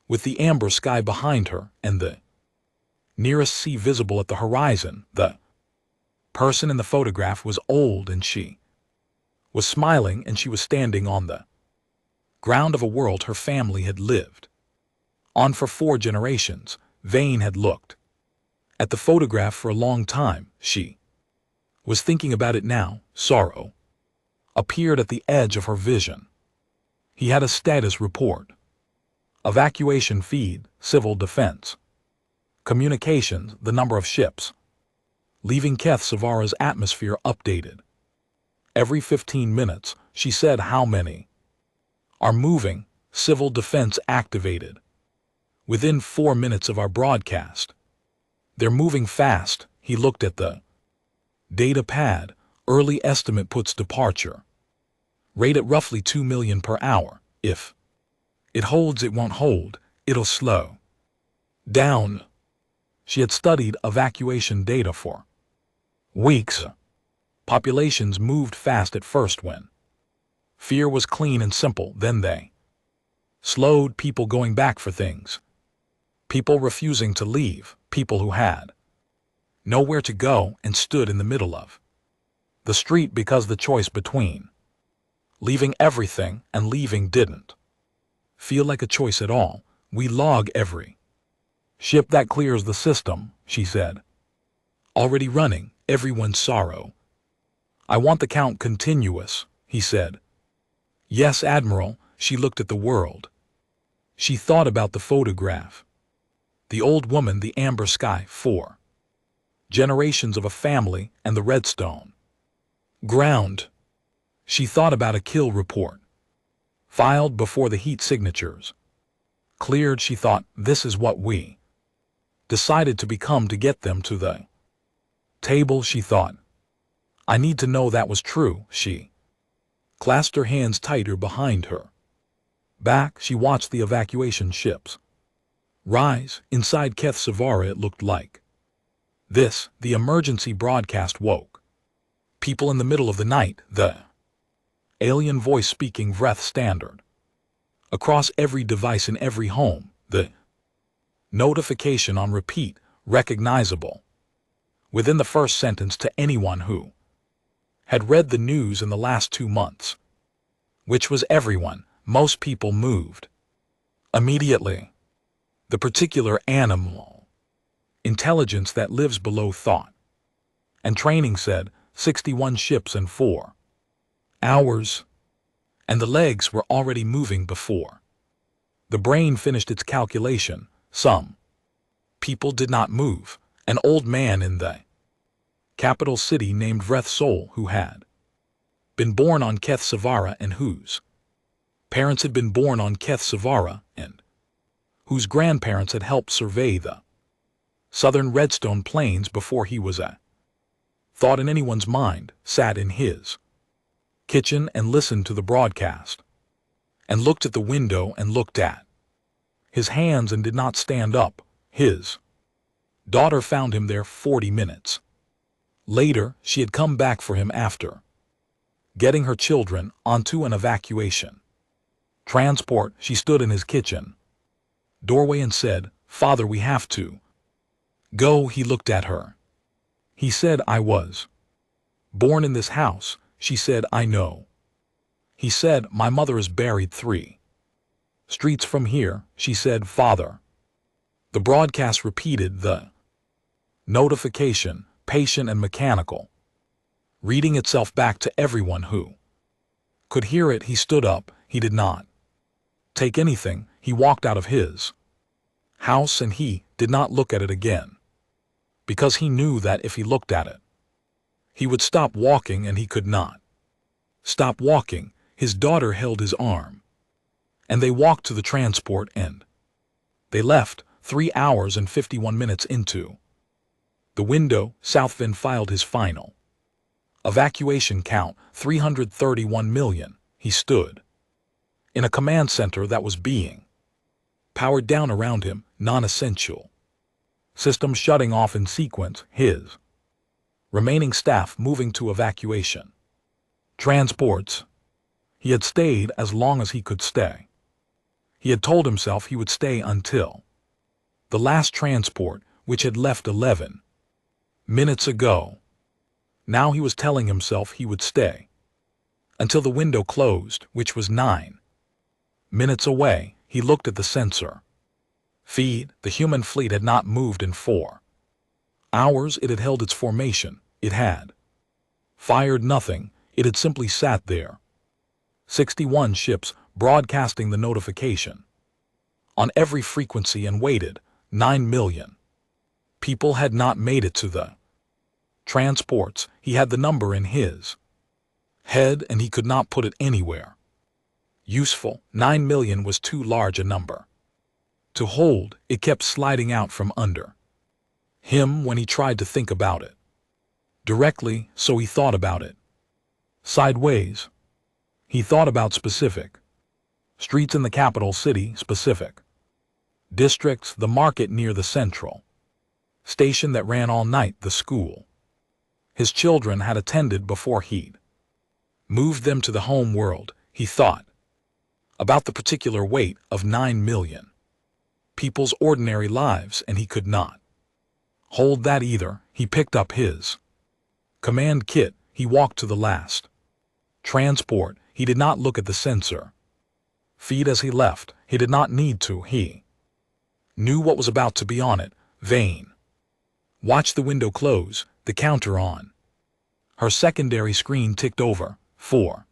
with the amber sky behind her and the nearest sea visible at the horizon. The person in the photograph was old, and she was smiling, and she was standing on the ground of a world her family had lived on for 4 generations. Vane had looked at the photograph for a long time. She was thinking about it now. Sorrow appeared at the edge of her vision. He had a status report. Evacuation feed, civil defense. Communications, the number of ships leaving Keth Savara's atmosphere updated. Every 15 minutes, she said, how many are moving, civil defense activated. Within 4 minutes of our broadcast. They're moving fast. He looked at the data pad. Early estimate puts departure rate at roughly 2 million per hour. If it holds, it won't hold. It'll slow down. She had studied evacuation data for weeks. Populations moved fast at first when fear was clean and simple. Then they slowed, people going back for things. People refusing to leave, people who had nowhere to go and stood in the middle of the street because the choice between leaving everything and leaving didn't feel like a choice at all. We log every ship that clears the system, she said. Already running, everyone's sorrow. I want the count continuous, he said. Yes, Admiral. She looked at the world. She thought about the photograph. The old woman, the amber sky, 4 generations of a family, and the redstone ground. She thought about a kill report filed before the heat signatures cleared. She thought, this is what we decided to become to get them to the table. She thought, I need to know that was true. She clasped her hands tighter behind her back. She watched the evacuation ships rise. Inside Keth Savara, it looked like this. The emergency broadcast woke people in the middle of the night. The alien voice speaking breath standard across every device in every home. The notification on repeat, recognizable within the first sentence to anyone who had read the news in the last 2 months, which was everyone. Most people moved immediately. The particular animal intelligence that lives below thought and training said 61 ships in 4 hours, and the legs were already moving before the brain finished its calculation. Some people did not move. An old man in the capital city named Vreth Sol, who had been born on Keth Savara and whose parents had been born on Keth Savara and whose grandparents had helped survey the southern Redstone plains before he was a thought in anyone's mind, sat in his kitchen and listened to the broadcast, and looked at the window and looked at his hands and did not stand up. His daughter found him there 40 minutes later. She had come back for him after getting her children onto an evacuation transport. She stood in his kitchen doorway and said, Father, we have to go. He looked at her. He said, I was born in this house. She said, I know. He said, my mother is buried 3 streets from here. She said, Father. The broadcast repeated the notification, patient and mechanical, reading itself back to everyone who could hear it. He stood up. He did not take anything. He walked out of his house and he did not look at it again, because he knew that if he looked at it, he would stop walking, and he could not stop walking. His daughter held his arm, and they walked to the transport end. They left 3 hours and 51 minutes into. The window, Southvin filed his final. Evacuation count 331 million. He stood in a command center that was being powered down around him, non-essential. Systems shutting off in sequence, his remaining staff moving to evacuation. Transports. He had stayed as long as he could stay. He had told himself he would stay until the last transport, which had left 11 minutes ago. Now he was telling himself he would stay until the window closed, which was 9 minutes away. He looked at the sensor feed. The human fleet had not moved in 4 hours. It had held its formation. It had fired nothing. It had simply sat there. 61 ships broadcasting the notification on every frequency and waited. 9 million people had not made it to the transports. He had the number in his head and he could not put it anywhere useful. 9 million was too large a number to hold. It kept sliding out from under him when he tried to think about it directly, so he thought about it sideways. He thought about specific streets in the capital city, specific districts, the market near the central station that ran all night, the school his children had attended before he'd moved them to the home world. He thought about the particular weight of 9 million people's ordinary lives, and he could not hold that either. He picked up his command kit. He walked to the last transport. He did not look at the sensor feed as he left. He did not need to. He knew what was about to be on it. Vane watched the window close. The counter on her secondary screen ticked over. 4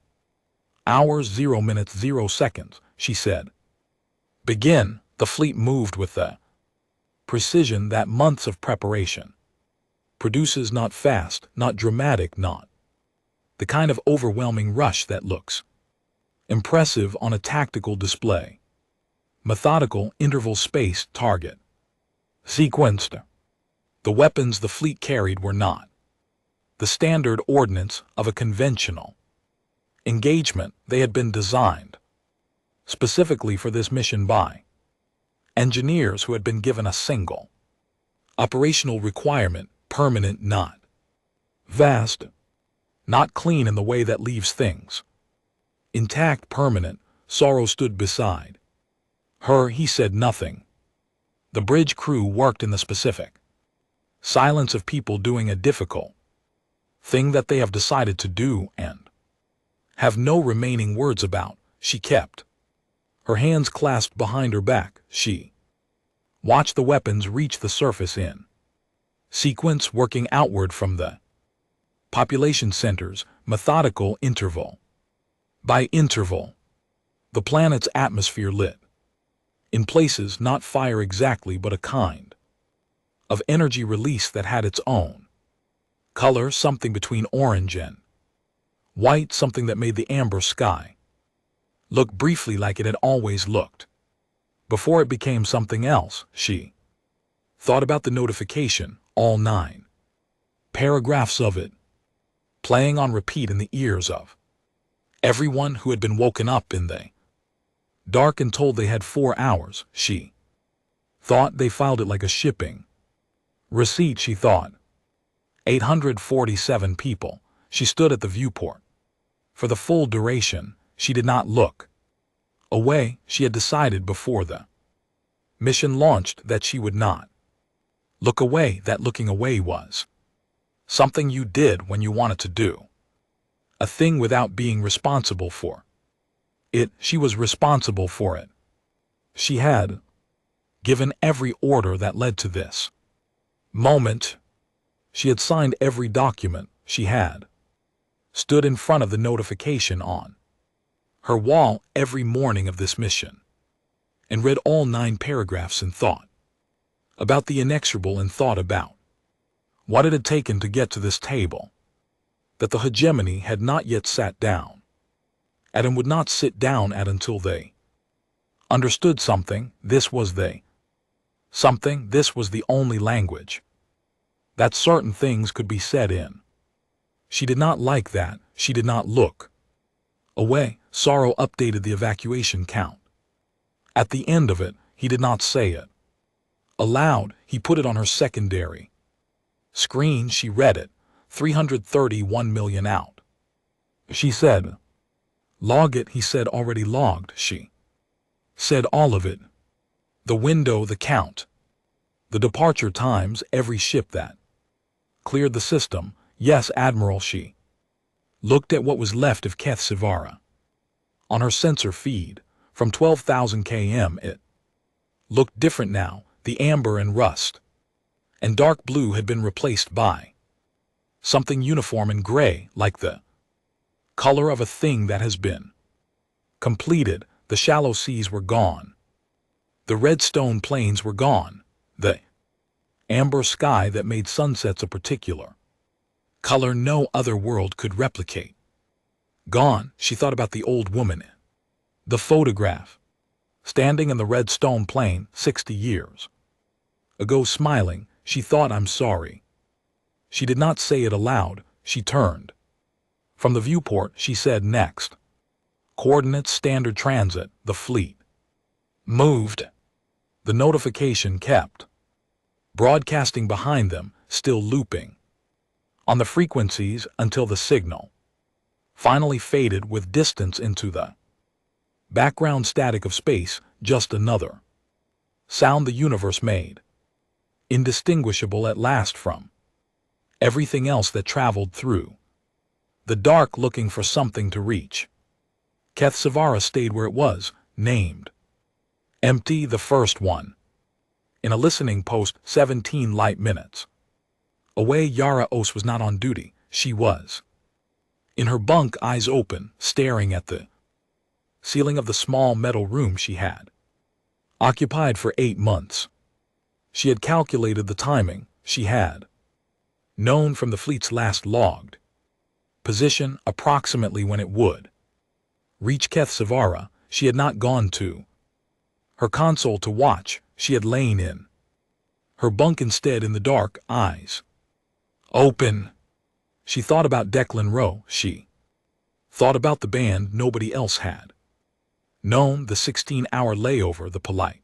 hours, 0 minutes, 0 seconds, she said. Begin. The fleet moved with the precision that months of preparation produces. Not fast, not dramatic, not the kind of overwhelming rush that looks impressive on a tactical display. Methodical, interval-spaced, target sequenced. The weapons the fleet carried were not the standard ordnance of a conventional engagement. They had been designed specifically for this mission by engineers who had been given a single operational requirement: permanent, not vast, not clean in the way that leaves things intact, permanent. Sorrow stood beside her. He said nothing. The bridge crew worked in the specific silence of people doing a difficult thing that they have decided to do and have no remaining words about. She kept her hands clasped behind her back. She watched the weapons reach the surface in sequence, working outward from the population centers, methodical, interval by interval. The planet's atmosphere lit in places, not fire exactly, but a kind of energy release that had its own color, something between orange and white, something that made the amber sky look briefly like it had always looked before it became something else. She thought about the notification, all 9 paragraphs of it, playing on repeat in the ears of everyone who had been woken up in the dark and told they had 4 hours. She thought they filed it like a shipping receipt. She thought 847 people. She stood at the viewport for the full duration. She did not look away. She had decided before the mission launched that she would not look away, that looking away was something you did when you wanted to do a thing without being responsible for it. She was responsible for it. She had given every order that led to this moment. She had signed every document. She had stood in front of the notification on her wall every morning of this mission and read all 9 paragraphs and thought about the inexorable and thought about what it had taken to get to this table, that the hegemony had not yet sat down at and would not sit down at until they understood something. This was they. Something, this was the only language. That certain things could be said in. She did not like that. She did not look away. Sorrow updated the evacuation count. At the end of it, he did not say it aloud. He put it on her secondary screen. She read it. 331 million out. She said, log it. He said, already logged. She said, all of it. The window, the count, the departure times, every ship that cleared the system. Yes, Admiral. She looked at what was left of HFY on her sensor feed. From 12,000 km it looked different now. The amber and rust and dark blue had been replaced by something uniform and gray, like the color of a thing that has been completed. The shallow seas were gone. The red stone plains were gone. The amber sky that made sunsets a particular color no other world could replicate. Gone. She thought about the old woman in the photograph, standing in the red stone plain 60 years ago, smiling. She thought, I'm sorry. She did not say it aloud. She turned from the viewport. She said, next coordinates, standard transit. The fleet moved. The notification kept broadcasting behind them, still looping on the frequencies until the signal finally faded with distance into the background static of space. Just another sound the universe made, indistinguishable at last from everything else that traveled through the dark, looking for something to reach. HFY stayed where it was, named empty, the first one. In a listening post, 17 light minutes away. Yara Os was not on duty. She was in her bunk, eyes open, staring at the ceiling of the small metal room she had occupied for 8 months. She had calculated the timing. She had known from the fleet's last logged position approximately when it would reach HFY. She had not gone to her console to watch. She had lain in her bunk instead, in the dark, eyes open. She thought about Declan Rowe. She thought about the band nobody else had known, the 16-hour layover, the polite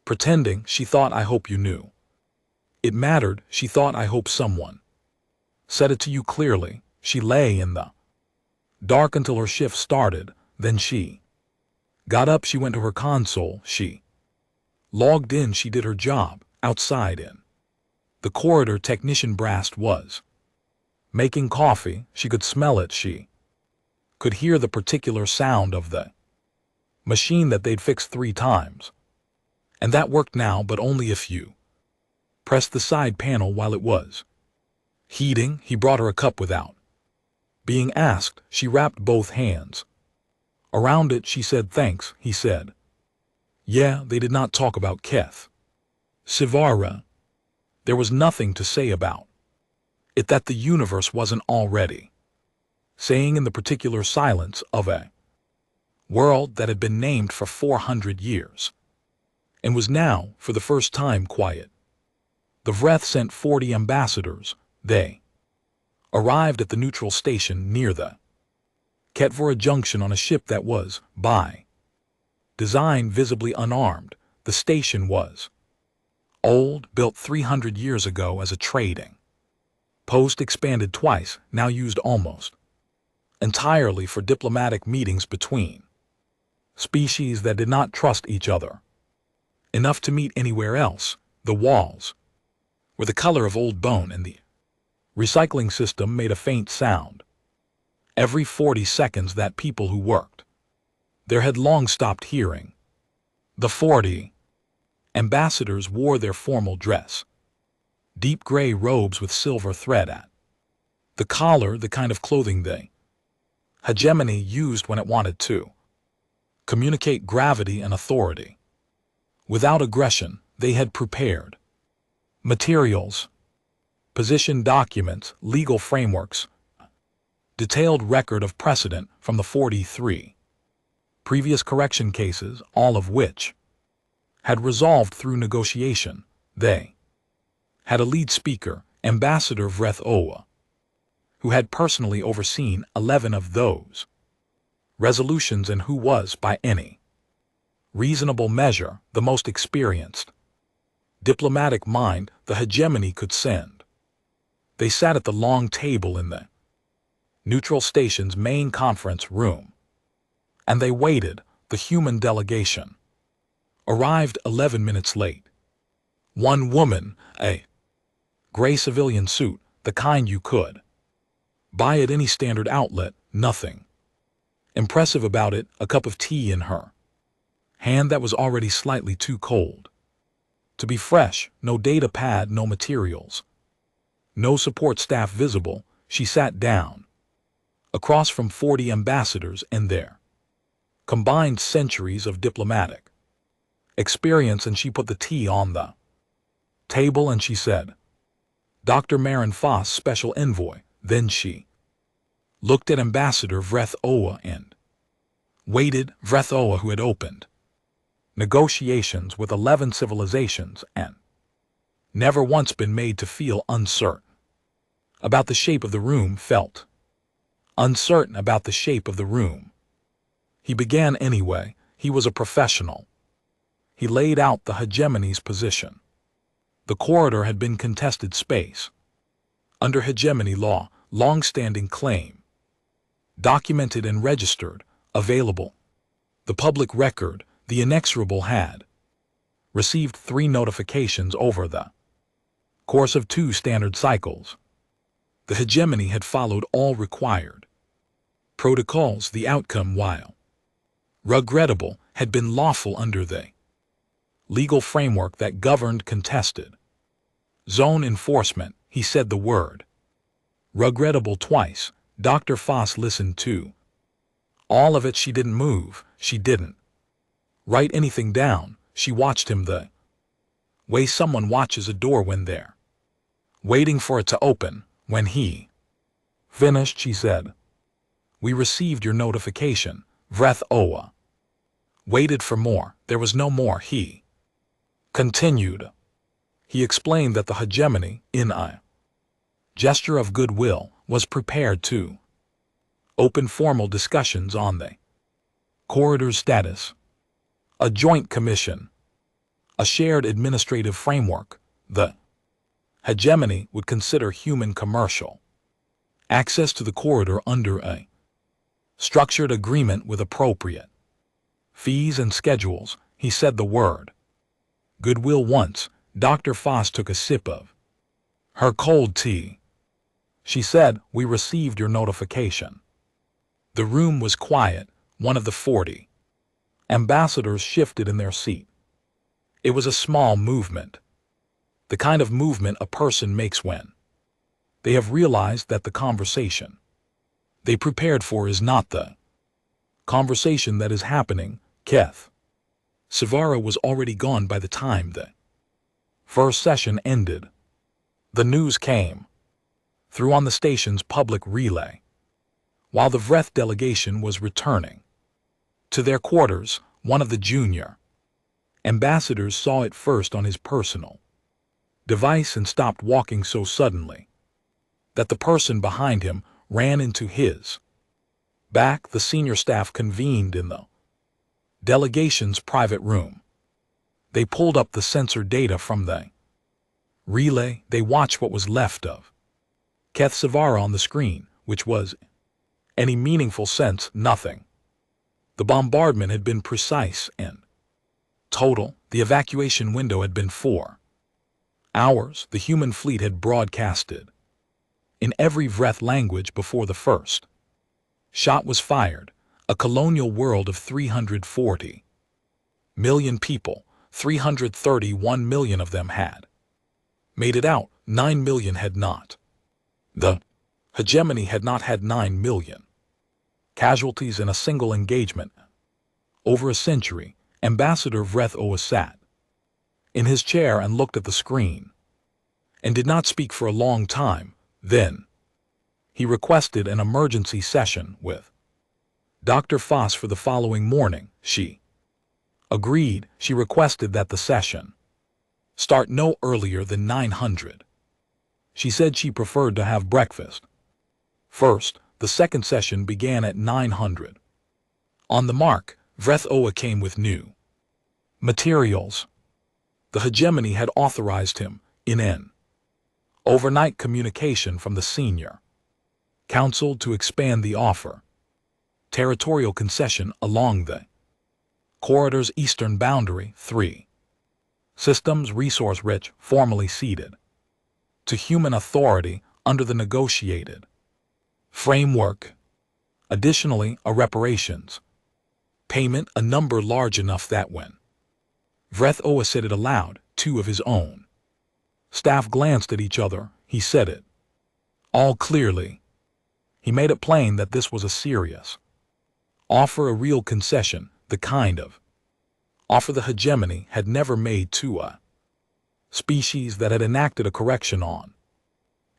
pretending. She thought, I hope you knew it mattered. She thought, I hope someone said it to you clearly. She lay in the dark until her shift started. Then she got up. She went to her console. She logged in. She did her job. Outside in the corridor, technician Brast was making coffee. She could smell it. She could hear the particular sound of the machine that they'd fixed 3 times. And that worked now, but only if you pressed the side panel while it was heating. He brought her a cup without being asked. She wrapped both hands around it. She said, thanks. He said, yeah. They did not talk about HFY. There was nothing to say about it that the universe wasn't already saying in the particular silence of a world that had been named for 400 years and was now, for the first time, quiet. The Vreth sent 40 ambassadors. They arrived at the neutral station near the Ketvora junction on a ship that was, by design, visibly unarmed. The station was old, built 300 years ago as a trading post, expanded twice, now used almost entirely for diplomatic meetings between species that did not trust each other enough to meet anywhere else. The walls were the color of old bone, and the recycling system made a faint sound every 40 seconds that people who worked there had long stopped hearing. The 40 ambassadors wore their formal dress, deep gray robes with silver thread at the collar, the kind of clothing the hegemony used when it wanted to communicate gravity and authority without aggression. They had prepared materials, position documents, legal frameworks, detailed record of precedent from the 43 previous correction cases, all of which had resolved through negotiation. They had a lead speaker, Ambassador Vreth Owa, who had personally overseen 11 of those resolutions and who was, by any reasonable measure, the most experienced diplomatic mind the hegemony could send. They sat at the long table in the neutral station's main conference room, and they waited. The human delegation arrived 11 minutes late. One woman, a gray civilian suit, the kind you could buy at any standard outlet, nothing impressive about it, a cup of tea in her hand that was already slightly too cold to be fresh, no data pad, no materials, no support staff visible. She sat down across from 40 ambassadors and their combined centuries of diplomatic experience, and she put the tea on the table and she said, "Dr. Marin Foss, Special Envoy." Then she looked at Ambassador Vreth Owa and waited. Vreth Owa, who had opened negotiations with 11 civilizations and never once been made to feel uncertain about the shape of the room, felt uncertain about the shape of the room. He began anyway. He was a professional. He laid out the hegemony's position. The corridor had been contested space. Under hegemony law, long-standing claim, documented and registered, available. The public record, the inexorable, had received 3 notifications over the course of 2 standard cycles. The hegemony had followed all required protocols. The outcome, while regrettable, had been lawful under the legal framework that governed contested zone enforcement. He said the word regrettable twice. Dr. Foss listened to all of it. She didn't move. She didn't write anything down. She watched him the way someone watches a door when they're waiting for it to open. When he finished, she said, "We received your notification." Vreth Owa waited for more. There was no more. He continued. He explained that the hegemony, in a gesture of goodwill, was prepared to open formal discussions on the corridor's status, a joint commission, a shared administrative framework. The hegemony would consider human commercial access to the corridor under a structured agreement with appropriate fees and schedules. He said the word goodwill once. Dr. Foss took a sip of her cold tea. She said, "We received your notification." The room was quiet. One of the 40 ambassadors shifted in their seat. It was a small movement, the kind of movement a person makes when they have realized that the conversation they prepared for is not the conversation that is happening. Keth Savara was already gone by the time the first session ended. The news came through on the station's public relay. While the Vreth delegation was returning to their quarters, one of the junior ambassadors saw it first on his personal device and stopped walking so suddenly that the person behind him ran into his back. The senior staff convened in the delegation's private room. They pulled up the sensor data from the relay. They watched what was left of Keth Savara on the screen, which was, in any meaningful sense, nothing. The bombardment had been precise and total. The evacuation window had been 4 hours. The human fleet had broadcasted in every Vreth language before the first shot was fired. A colonial world of 340 million people, 331 million of them had made it out. 9 million had not. The hegemony had not had 9 million casualties in a single engagement. Over a century, Ambassador Vreth Owa sat in his chair and looked at the screen and did not speak for a long time. Then He requested an emergency session with Dr. Foss for the following morning. She agreed. She requested that the session start no earlier than 900. She said she preferred to have breakfast first. The second session began at 900. On the mark, Vrethoa came with new materials. The hegemony had authorized him in an overnight communication from the senior council to expand the offer territorial concession along the corridor's eastern boundary. 3. Systems resource-rich, formally ceded to human authority under the negotiated framework. Additionally, a reparations payment, a number large enough that when Vrethoa said it aloud, two of his own staff glanced at each other. He said it all clearly. He made it plain that this was a serious offer, a real concession, the kind of offer the hegemony had never made to a species that had enacted a correction on.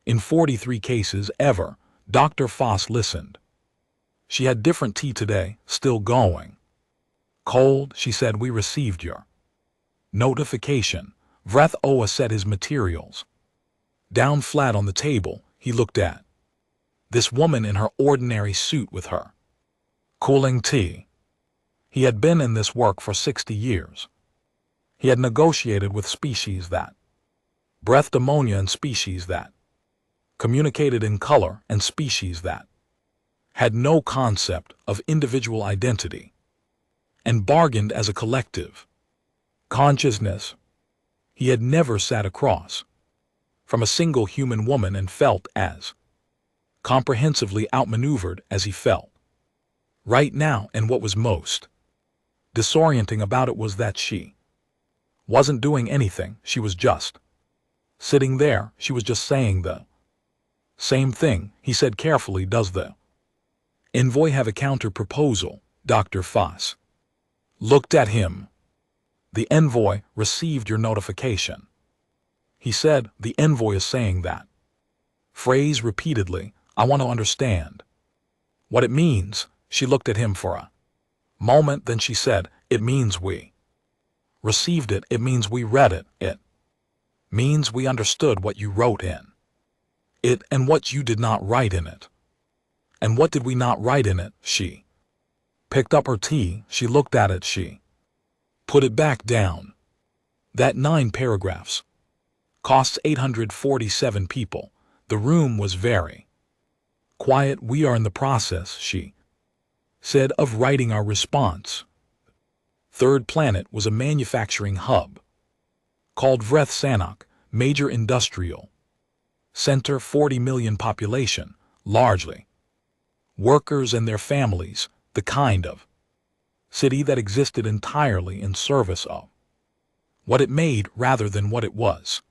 In 43 cases ever, Dr. Foss listened. She had different tea today, still going cold. She said, "We received your notification." Vrethoa set his materials down flat on the table. He looked at this woman in her ordinary suit with her cooling tea. He had been in this work for 60 years. He had negotiated with species that breathed ammonia and species that communicated in color and species that had no concept of individual identity and bargained as a collective consciousness. He had never sat across from a single human woman and felt as comprehensively outmaneuvered as he felt right now, and what was most disorienting about it was that she wasn't doing anything. She was just sitting there. She was just saying the same thing. He said carefully, "Does the envoy have a counter-proposal?" Dr. Foss looked at him. "The envoy received your notification." He said, "The envoy is saying that phrase repeatedly. I want to understand what it means." She looked at him for a moment, then she said, "It means we received it. It means we read it. It means we understood what you wrote in it and what you did not write in it." "And what did we not write in it?" She picked up her tea. She looked at it. She put it back down. "That 9 paragraphs costs 847 people. The room was very quiet. "We are in the process," she said, "of writing our response." Third Planet was a manufacturing hub called Vreth-Sanok, major industrial center, 40 million population, largely workers and their families, the kind of city that existed entirely in service of what it made rather than what it was.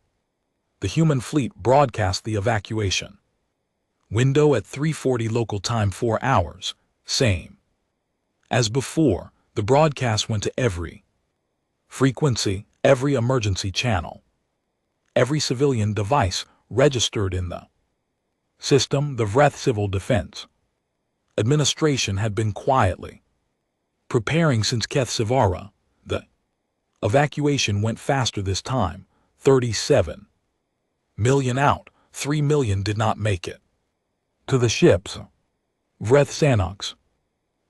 The human fleet broadcast the evacuation window at 3:40 local time, 4 hours, same as before. The broadcast went to every frequency, every emergency channel, every civilian device registered in the system. The Vreth Civil Defense Administration had been quietly preparing since Keth Sivara. The evacuation went faster this time. 37 million out, 3 million did not make it to the ships. Vreth-Sanok's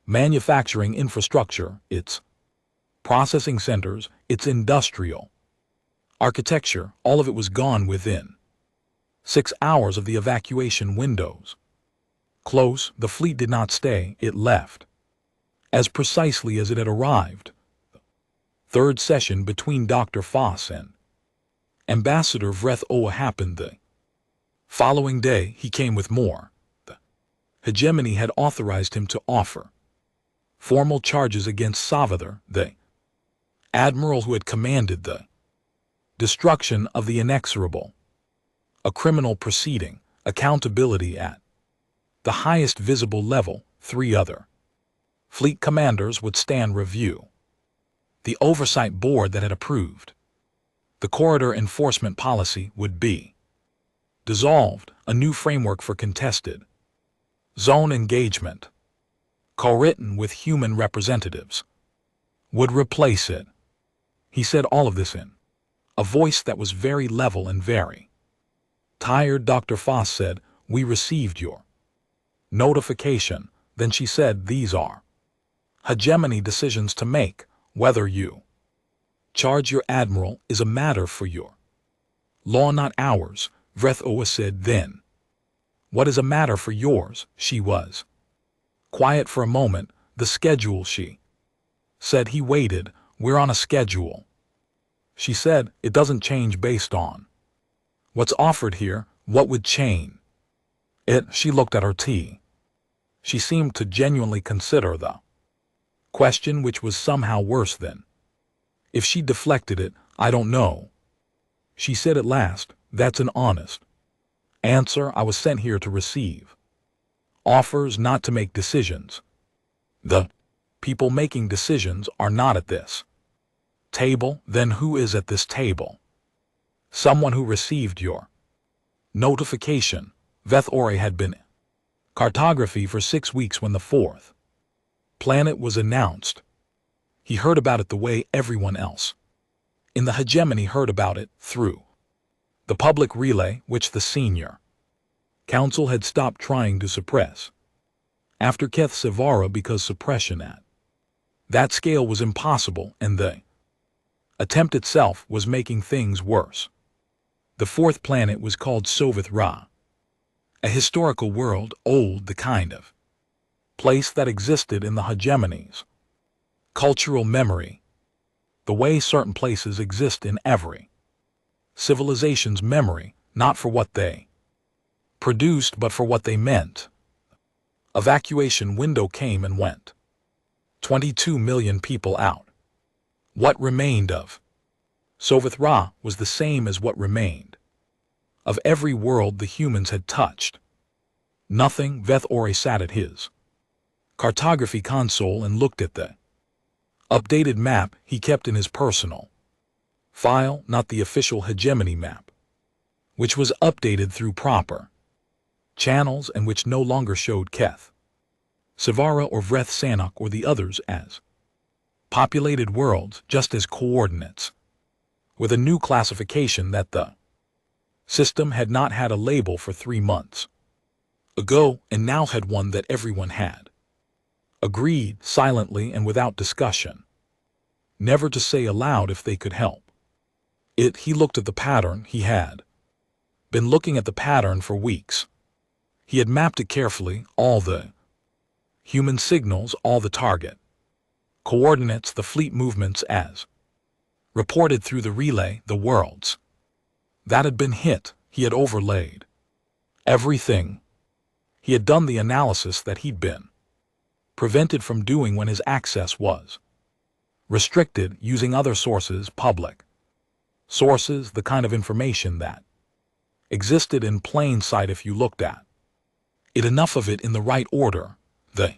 manufacturing infrastructure, its processing centers, its industrial architecture, all of it was gone within 6 hours of the evacuation windows. Close, the fleet did not stay. It left as precisely as it had arrived. Third session between Dr. Foss and Ambassador Vrethoa happened the following day. He came with more. The hegemony had authorized him to offer formal charges against Savither, the admiral who had commanded the destruction of the inexorable, a criminal proceeding, accountability at the highest visible level. 3 other fleet commanders would stand review. The oversight board that had approved the corridor enforcement policy would be dissolved. A new framework for contested Zone engagement. Co-written with human representatives. Would replace it. He said all of this in a voice that was very level and very tired. Dr. Foss said, "We received your notification." Then she said, "These are hegemony decisions to make. Whether you charge your admiral is a matter for your law, not ours." Vreth said then. "What is a matter for yours?" She was quiet for a moment. "The schedule," she said. He waited. "We're on a schedule." She said, "It doesn't change based on what's offered here." What would change it? She looked at her tea. She seemed to genuinely consider the question, which was somehow worse than if she deflected it. "I don't know," she said at last. "That's an honest answer. I was sent here to receive offers, not to make decisions. The people making decisions are not at this table." "Then who is at this table?" "Someone who received your notification." Veth had been in cartography for 6 weeks when the fourth planet was announced. He heard about it the way everyone else in the hegemony heard about it, through the public relay, which the senior council had stopped trying to suppress after Keth Savara, because suppression at that scale was impossible, and the attempt itself was making things worse. The fourth planet was called Soveth Ra, a historical world, old, the kind of place that existed in the hegemony's cultural memory, the way certain places exist in every civilization's memory, not for what they produced but for what they meant. Evacuation window came and went. 22 million people out. What remained of Soveth Ra was the same as what remained of every world the humans had touched. Nothing. Veth sat at his cartography console and looked at the updated map he kept in his personal file, not the official hegemony map, which was updated through proper channels and which no longer showed Keth Savara or Vreth Sanok or the others as populated worlds, just as coordinates, with a new classification that the system had not had a label for 3 months ago, and now had one that everyone had agreed, silently and without discussion, never to say aloud if they could help it. He looked at the pattern. He had been looking at the pattern for weeks. He had mapped it carefully, all the human signals, all the target coordinates, the fleet movements as reported through the relay, the worlds that had been hit. He had overlaid everything. He had done the analysis that he'd been prevented from doing when his access was restricted, using other sources, public sources, the kind of information that existed in plain sight if you looked at it, enough of it in the right order. The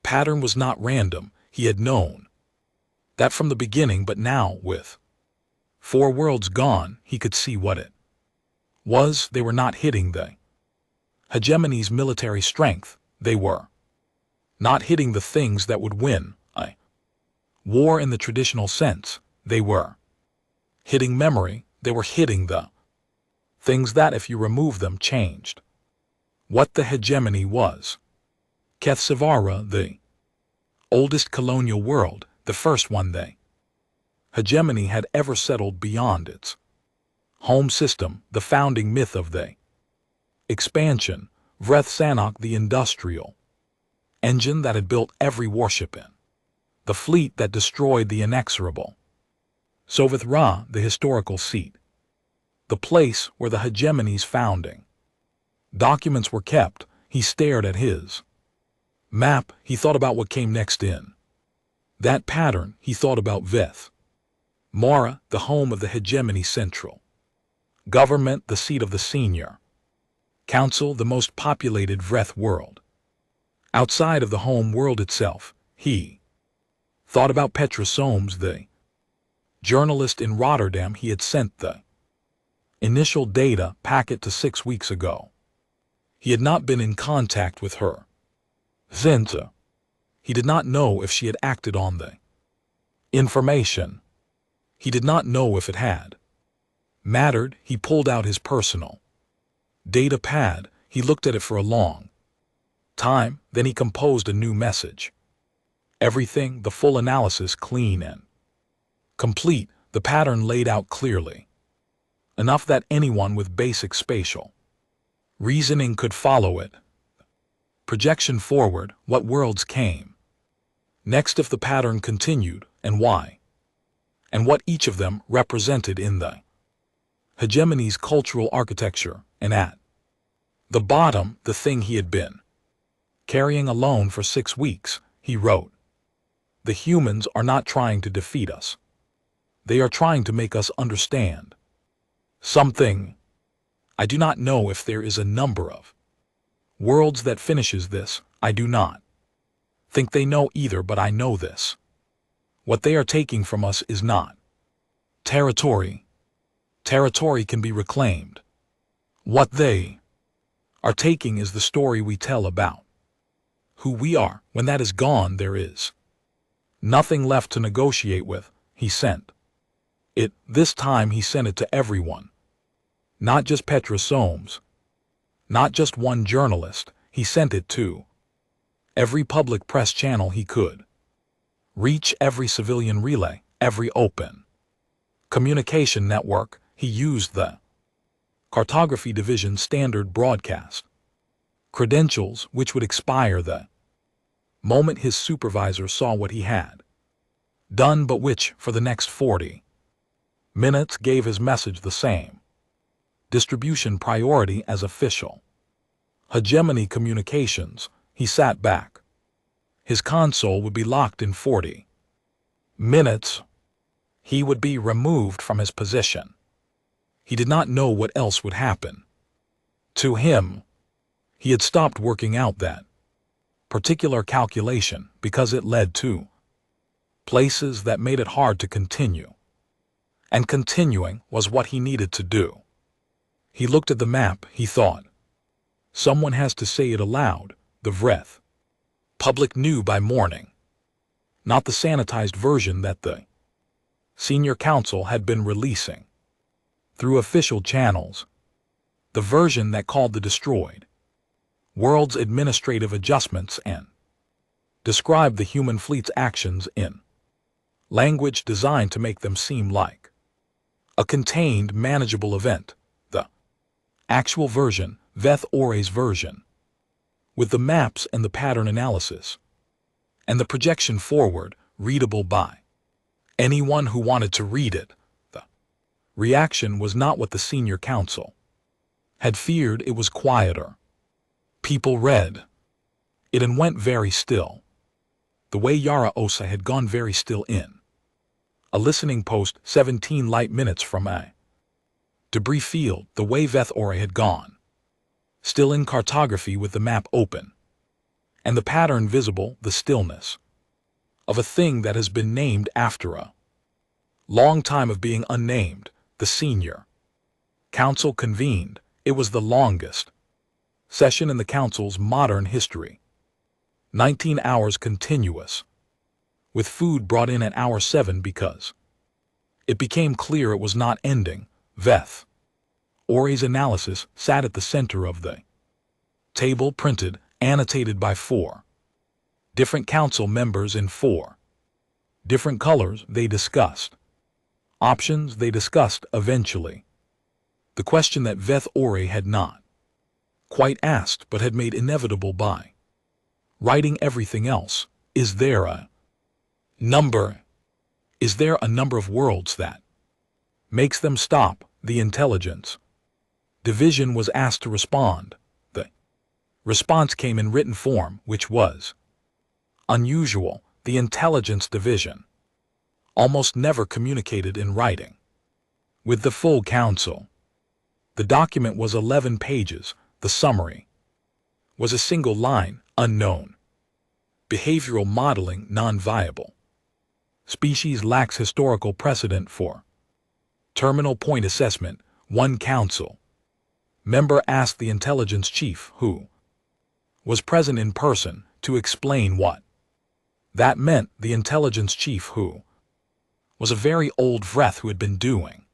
pattern was not random. He had known that from the beginning, but now, with 4 worlds gone, he could see what it was. They were not hitting the hegemony's military strength. They were not hitting the things that would win a war in the traditional sense. They were hitting memory. They were hitting the things that, if you remove them, changed what the hegemony was. Keth Savara, the oldest colonial world, the first one the hegemony had ever settled beyond its home system, the founding myth of the expansion. Vreth Sanok, the industrial engine that had built every warship in the fleet that destroyed the inexorable. Soveth Ra, the historical seat, the place where the hegemony's founding documents were kept. He stared at his map. He thought about what came next in that pattern. He thought about Veth Mara, the home of the hegemony central government, the seat of the senior council, the most populated Vreth world. Outside of the home world itself, he thought about Petra Soames, the journalist in Rotterdam. He had sent the initial data packet to 6 weeks ago. He had not been in contact with her since. He did not know if she had acted on the information. He did not know if it had mattered. He pulled out his personal data pad. He looked at it for a long time, then he composed a new message. Everything, the full analysis, clean and complete, the pattern laid out clearly. Enough that anyone with basic spatial reasoning could follow it. Projection forward, what worlds came next if the pattern continued, and why, and what each of them represented in the hegemony's cultural architecture, and at the bottom, the thing he had been carrying alone for 6 weeks. He wrote, "The humans are not trying to defeat us. They are trying to make us understand something. I do not know if there is a number of worlds that finishes this. I do not think they know either, but I know this. What they are taking from us is not territory. Territory can be reclaimed. What they are taking is the story we tell about who we are. When that is gone, there is nothing left to negotiate with." He sent it. This time he sent it to everyone. Not just Petra Soames. Not just one journalist. He sent it to every public press channel he could reach, every civilian relay, every open communication network. He used the Cartography Division standard broadcast credentials, which would expire the moment his supervisor saw what he had done, but which, for the next 40 minutes, gave his message the same distribution priority as official hegemony communications. He sat back. His console would be locked in 40 minutes. He would be removed from his position. He did not know what else would happen to him. He had stopped working out that particular calculation because it led to places that made it hard to continue. And continuing was what he needed to do. He looked at the map. He thought, someone has to say it aloud. The Vreth public knew by morning. Not the sanitized version that the senior council had been releasing through official channels. The version that called the destroyed world's administrative adjustments and described the human fleet's actions in language designed to make them seem like a contained, manageable event. The actual version, Veth Ore's version, with the maps and the pattern analysis, and the projection forward, readable by anyone who wanted to read it. The reaction was not what the senior council had feared. It was quieter. People read it and went very still, the way Yara Osa had gone very still in a listening post 17 light minutes from a debris field, the way Veth Ore had gone still in cartography with the map open and the pattern visible, the stillness of a thing that has been named after a long time of being unnamed. The senior council convened. It was the longest session in the council's modern history. 19 hours continuous, with food brought in at hour 7 because it became clear it was not ending. Veth Ore's analysis sat at the center of the table, printed, annotated by 4 different council members in 4 different colors. They discussed options. They discussed eventually the question that Veth Ore had not quite asked but had made inevitable by writing everything else. Is there a number? Is there a number of worlds that makes them stop? The intelligence division was asked to respond. The response came in written form, which was unusual. The intelligence division almost never communicated in writing with the full council. The document was 11 pages. The summary was a single line: unknown. Behavioral modeling non-viable. Species lacks historical precedent for terminal point assessment. One council Member asked the intelligence chief, who was present in person, to explain what that meant. The intelligence chief, who was a very old Vreth who had been doing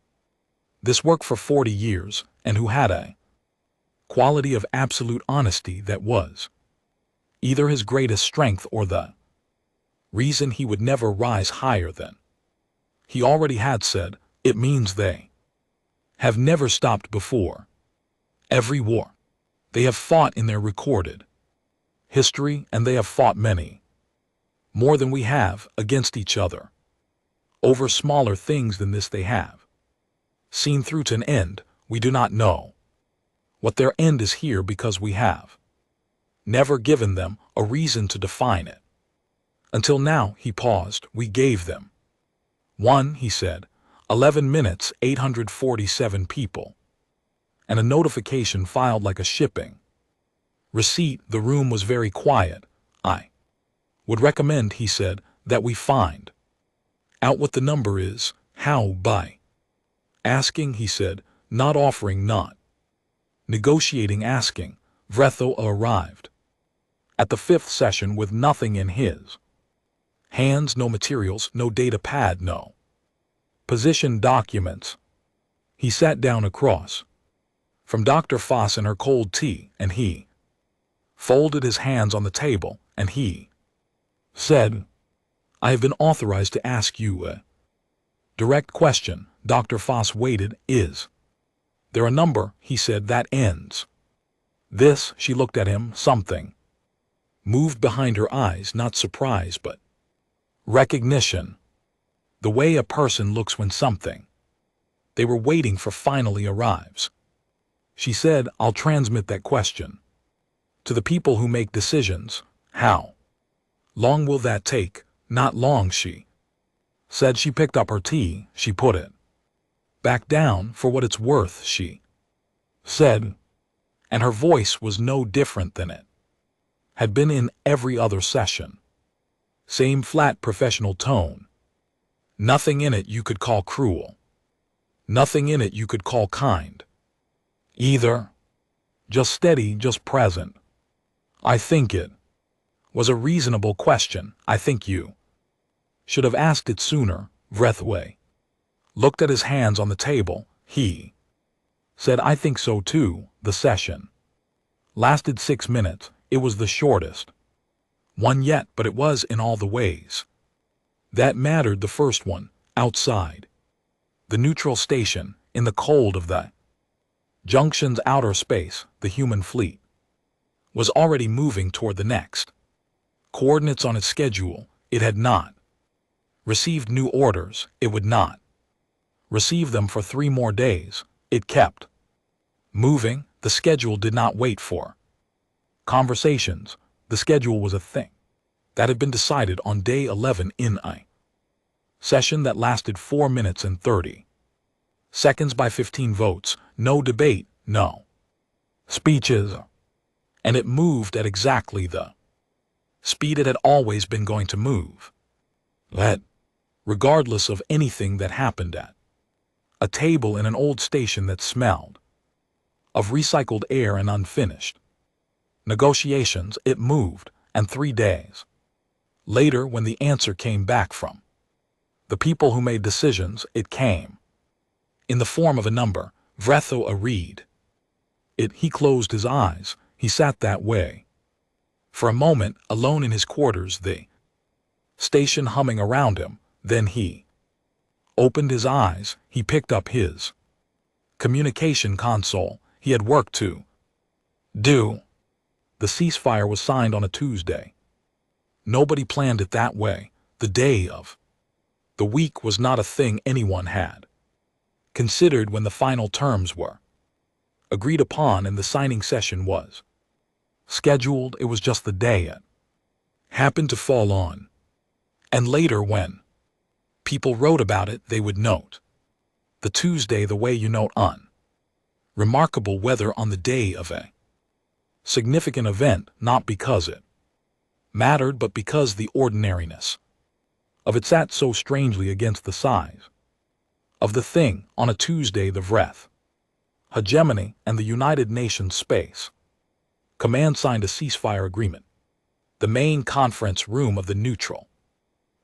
this work for 40 years and who had a quality of absolute honesty that was either his greatest strength or the reason he would never rise higher than he already had said, it means they have never stopped before. Every war they have fought in their recorded history, and they have fought many more than we have against each other. Over smaller things than this they have seen through to an end. We do not know what their end is here because we have never given them a reason to define it. Until now, he paused, we gave them one, he said, 11 minutes, 847 people, and a notification filed like a shipping receipt. The room was very quiet. I would recommend, he said, that we find out what the number is. How? By asking, he said, not offering, not negotiating, asking. Vretho arrived at the 5th session with nothing in his hands, no materials, no data pad, no position documents. He sat down across from Dr. Foss and her cold tea, and he folded his hands on the table, and he said, I have been authorized to ask you a direct question. Dr. Foss waited. Is there a number, he said, that ends this? She looked at him. Something moved behind her eyes, not surprise, but recognition. The way a person looks when something they were waiting for finally arrives. She said, I'll transmit that question to the people who make decisions. How long will that take? Not long, she said. She picked up her tea. She put it back down. For what it's worth, she said, and her voice was no different than it had been in every other session. Same flat professional tone. Nothing in it you could call cruel. Nothing in it you could call kind. Either. Just steady, just present. I think it was a reasonable question. I think you should have asked it sooner. Vrethway looked at his hands on the table. He said, I think so too. The session lasted 6 minutes. It was the shortest one yet, but it was in all the ways that mattered. The first one, outside the neutral station, in the cold of the junction's outer space, the human fleet was already moving toward the next coordinates on its schedule. It had not received new orders. It would not receive them for 3 more days. It kept moving. The schedule did not wait for conversations. The schedule was a thing that had been decided on day 11 in a session that lasted 4 minutes and 30 seconds by 15 votes. No debate, no speeches, and it moved at exactly the speed it had always been going to move. Regardless of anything that happened at a table in an old station that smelled of recycled air and unfinished negotiations, it moved. And 3 days later, when the answer came back from the people who made decisions, it came in the form of a number. Vretho read it. He closed his eyes. He sat that way for a moment, alone in his quarters, the station humming around him. Then he opened his eyes. He picked up his communication console. He had work to do. The ceasefire was signed on a Tuesday. Nobody planned it that way. The day of the week was not a thing anyone had considered when the final terms were agreed upon and the signing session was scheduled. It was just the day it happened to fall on. And later, when people wrote about it, they would note the Tuesday the way you note remarkable weather on the day of a significant event, not because it mattered, but because the ordinariness of it sat so strangely against the size of the thing. On a Tuesday, the Vreth Hegemony and the United Nations Space Command signed a ceasefire agreement. The main conference room of the neutral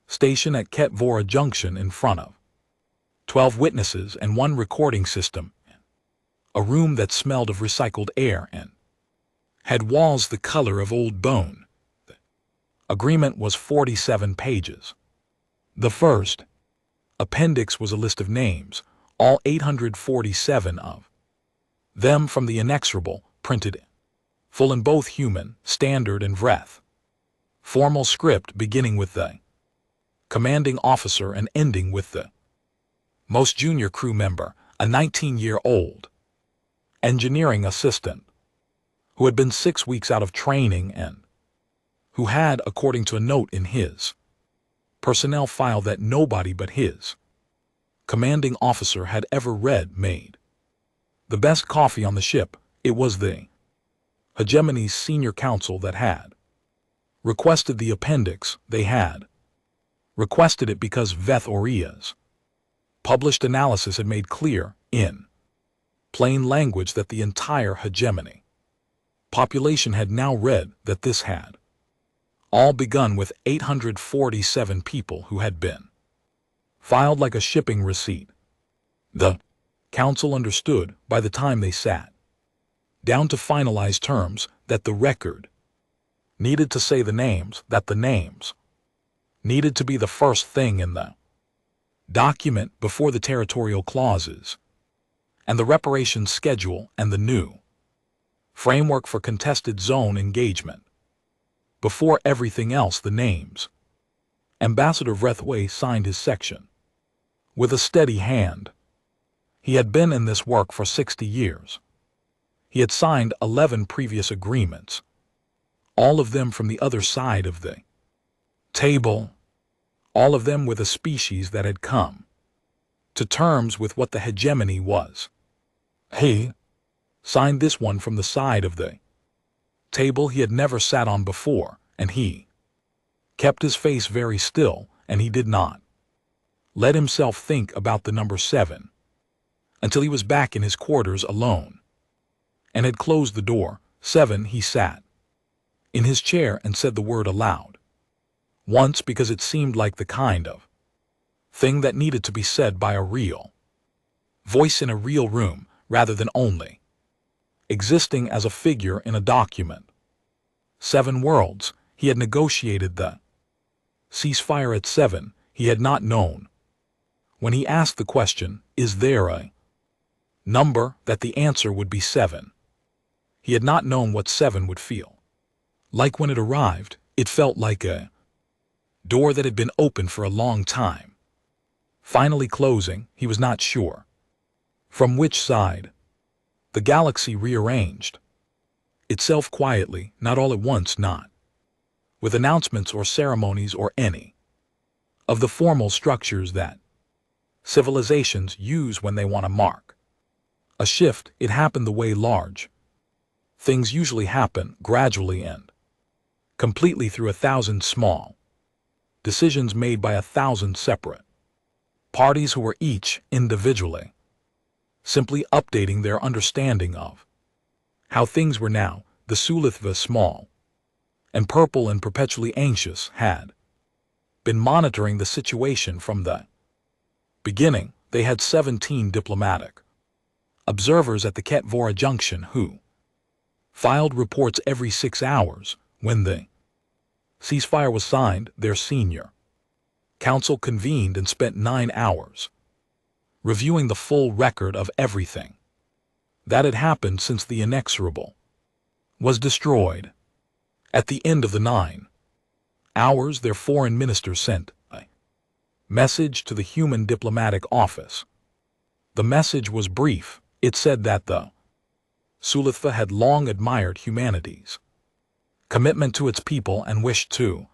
station at Ketvora Junction in front of 12 witnesses and one recording system, a room that smelled of recycled air and had walls the color of old bone. The agreement was 47 pages. The first appendix was a list of names, all 847 of them from the inexorable, printed full in both human, standard and Vreth. Formal script beginning with the commanding officer and ending with the most junior crew member, a 19-year-old engineering assistant who had been 6 weeks out of training and who had, according to a note in his personnel file that nobody but his commanding officer had ever read, made the best coffee on the ship. It was the Hegemony's senior counsel that had requested the appendix. They had requested it because Veth Oria's published analysis had made clear, in plain language, that the entire Hegemony population had now read that this had all begun with 847 people who had been filed like a shipping receipt. The council understood, by the time they sat down to finalize terms, that the record needed to say the names, that the names needed to be the first thing in the document before the territorial clauses and the reparations schedule and the new framework for contested zone engagement. Before everything else, the names. Ambassador Vrethway signed his section with a steady hand. He had been in this work for 60 years. He had signed 11 previous agreements, all of them from the other side of the table, all of them with a species that had come to terms with what the hegemony was. He signed this one from the side of the table he had never sat on before, and he kept his face very still, and he did not let himself think about the number 7 until he was back in his quarters alone and had closed the door. 7. He sat in his chair and said the word aloud once, because it seemed like the kind of thing that needed to be said by a real voice in a real room, rather than only existing as a figure in a document. 7 worlds. He had negotiated the ceasefire at 7. He had not known, when he asked the question, "Is there a number?" that the answer would be 7. He had not known what 7 would feel like when it arrived. It felt like a door that had been open for a long time, finally closing. He was not sure from which side. The galaxy rearranged itself quietly, not all at once, not with announcements or ceremonies or any of the formal structures that civilizations use when they want to mark a shift. It happened the way large things usually happen, gradually and completely, through 1,000 small decisions made by 1,000 separate parties who were each individually simply updating their understanding of how things were now. The Sulithva, small and purple and perpetually anxious, had been monitoring the situation from the beginning. They had 17 diplomatic observers at the Ketvora Junction who filed reports every 6 hours. When the ceasefire was signed, their senior council convened and spent 9 hours reviewing the full record of everything that had happened since the inexorable was destroyed. At the end of the 9 hours, their foreign minister sent a message to the Human Diplomatic Office. The message was brief. It said that the Sulithva had long admired humanity's commitment to its people and wished to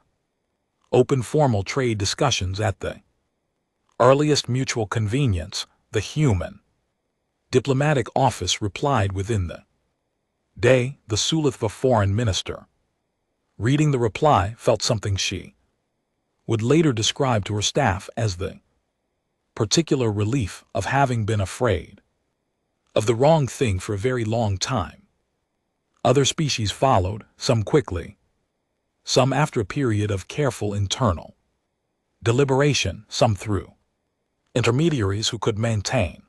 open formal trade discussions at the earliest mutual convenience. The Human Diplomatic Office replied within the day. The Sulithva foreign minister, reading the reply, felt something she would later describe to her staff as the particular relief of having been afraid of the wrong thing for a very long time. Other species followed, some quickly, some after a period of careful internal deliberation, some through intermediaries who could maintain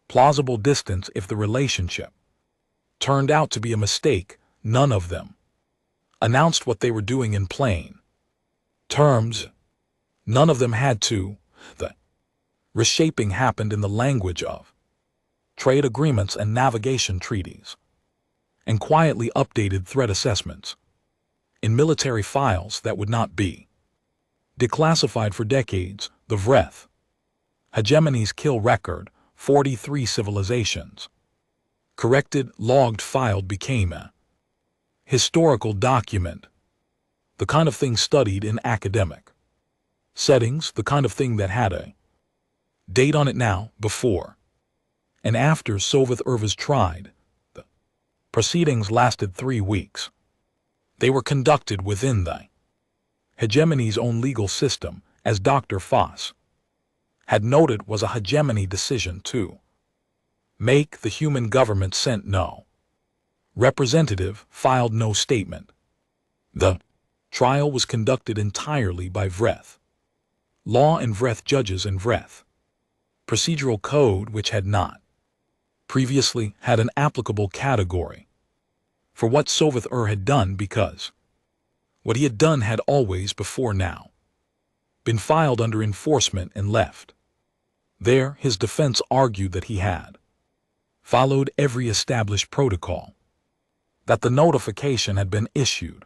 plausible distance if the relationship turned out to be a mistake. None of them announced what they were doing in plain terms. None of them had to. The reshaping happened in the language of trade agreements and navigation treaties, and quietly updated threat assessments in military files that would not be declassified for decades. The Vreth hegemony's kill record, 43 civilizations, corrected, logged, filed, became a historical document, the kind of thing studied in academic settings, the kind of thing that had a date on it now, before and after Soviet Ervas tried. The proceedings lasted 3 weeks. They were conducted within the hegemony's own legal system, as Dr. Foss had noted was a hegemony decision to make. The human government sent no representative, filed no statement. The trial was conducted entirely by Vreth law and Vreth judges and Vreth procedural code, which had not previously had an applicable category for what Soviet had done, because what he had done had always before now been filed under enforcement and left there. His defense argued that he had followed every established protocol, that the notification had been issued,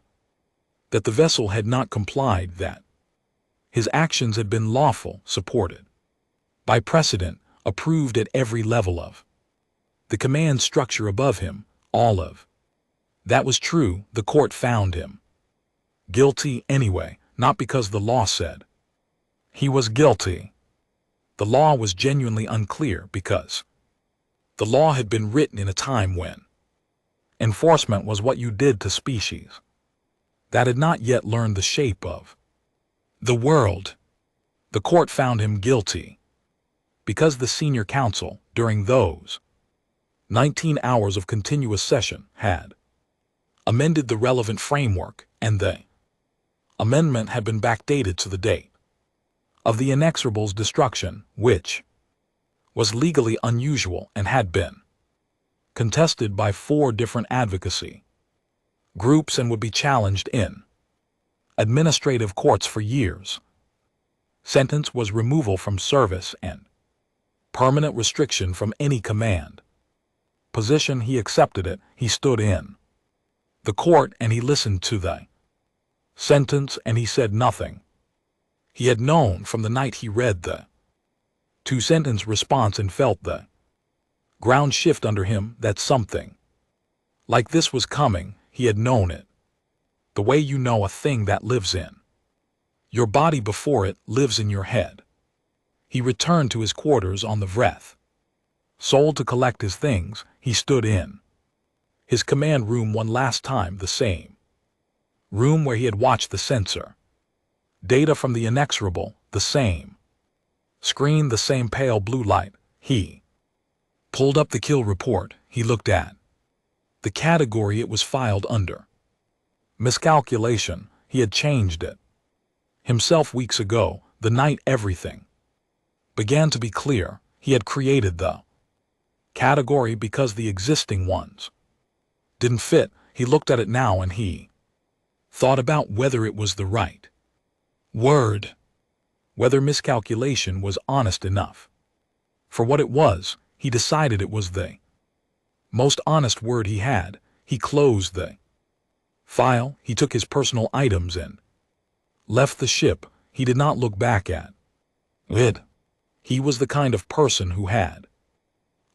that the vessel had not complied, that his actions had been lawful, supported by precedent, approved at every level of the command structure above him. All of that was true. The court found him guilty anyway, not because the law said he was guilty. The law was genuinely unclear because the law had been written in a time when enforcement was what you did to species that had not yet learned the shape of the world. The court found him guilty because the senior counsel, during those 19 hours of continuous session, had amended the relevant framework, and the amendment had been backdated to the date of the inexorable's destruction, which was legally unusual and had been contested by 4 different advocacy groups and would be challenged in administrative courts for years. Sentence was removal from service and permanent restriction from any command position. He accepted it. He stood in the court and he listened to the sentence and he said nothing. He had known from the night he read the 2-sentence response and felt the ground shift under him that something like this was coming. He had known it. The way you know a thing that lives in your body before it lives in your head. He returned to his quarters on the Vreth Sol to collect his things. He stood in his command room one last time, the same room where he had watched the sensor data from the inexorable, the same screen, the same pale blue light. He pulled up the kill report. He looked at the category it was filed under. Miscalculation. He had changed it himself weeks ago, the night everything began to be clear. He had created the category because the existing ones didn't fit. He looked at it now and he thought about whether it was the right word, whether miscalculation was honest enough. For what it was, he decided it was the most honest word he had. He closed the file. He took his personal items and left the ship. He did not look back at it. He was the kind of person who had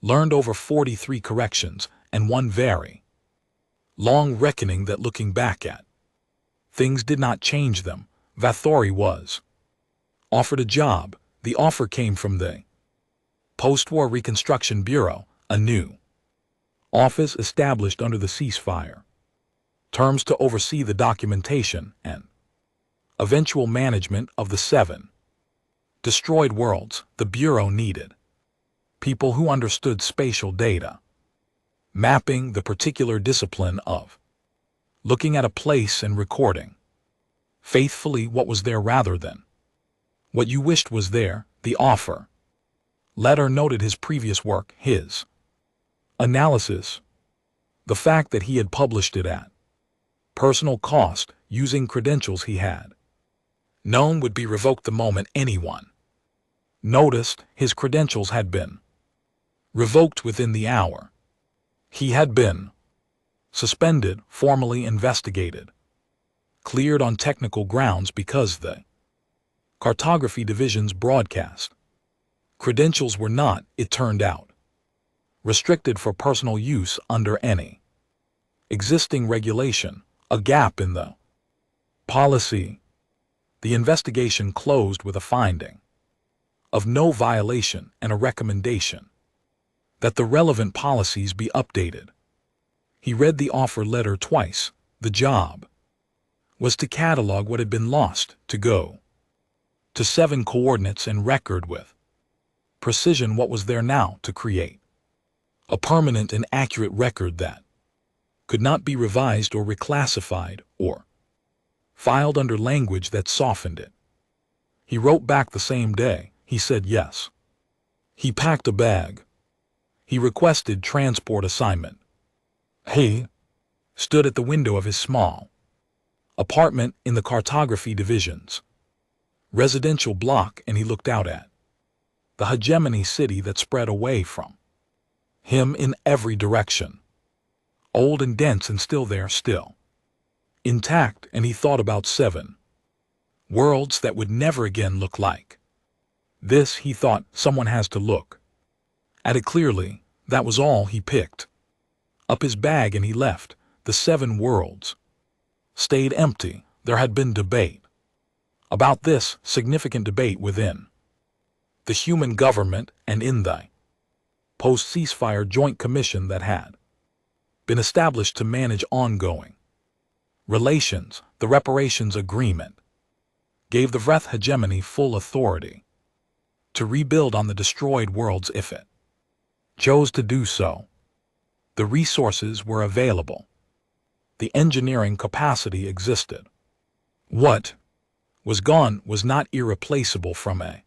learned over 43 corrections and one very long reckoning that looking back at things did not change them. Vathory was offered a job. The offer came from the Post-War Reconstruction Bureau, a new office established under the ceasefire terms to oversee the documentation and eventual management of the 7 destroyed worlds. The Bureau needed People who understood spatial data, mapping the particular discipline of looking at a place and recording faithfully what was there rather than what you wished was there. The offer letter noted his previous work, his analysis, the fact that he had published it at personal cost using credentials he had known would be revoked the moment anyone noticed his credentials had been revoked within the hour. He had been suspended, formally investigated, cleared on technical grounds because the cartography division's broadcast credentials were not, it turned out, restricted for personal use under any existing regulation, a gap in the policy. The investigation closed with a finding of no violation and a recommendation that the relevant policies be updated. He read the offer letter twice. The job was to catalog what had been lost, to go to 7 coordinates and record with precision what was there now, to create a permanent and accurate record that could not be revised or reclassified or filed under language that softened it. He wrote back the same day. He said yes. He packed a bag. He requested transport assignment. He stood at the window of his small apartment in the cartography division's residential block, and he looked out at the hegemony city that spread away from him in every direction, old and dense and still there, still intact. And he thought about 7 worlds that would never again look like this. He thought, someone has to look at it clearly. That was all. He picked up his bag and he left. The 7 worlds stayed empty. There had been debate about this, significant debate within the human government and in the post-ceasefire joint commission that had been established to manage ongoing relations. The reparations agreement gave the Vreth hegemony full authority to rebuild on the destroyed worlds if it chose to do so. The resources were available. The engineering capacity existed. What was gone was not irreplaceable from a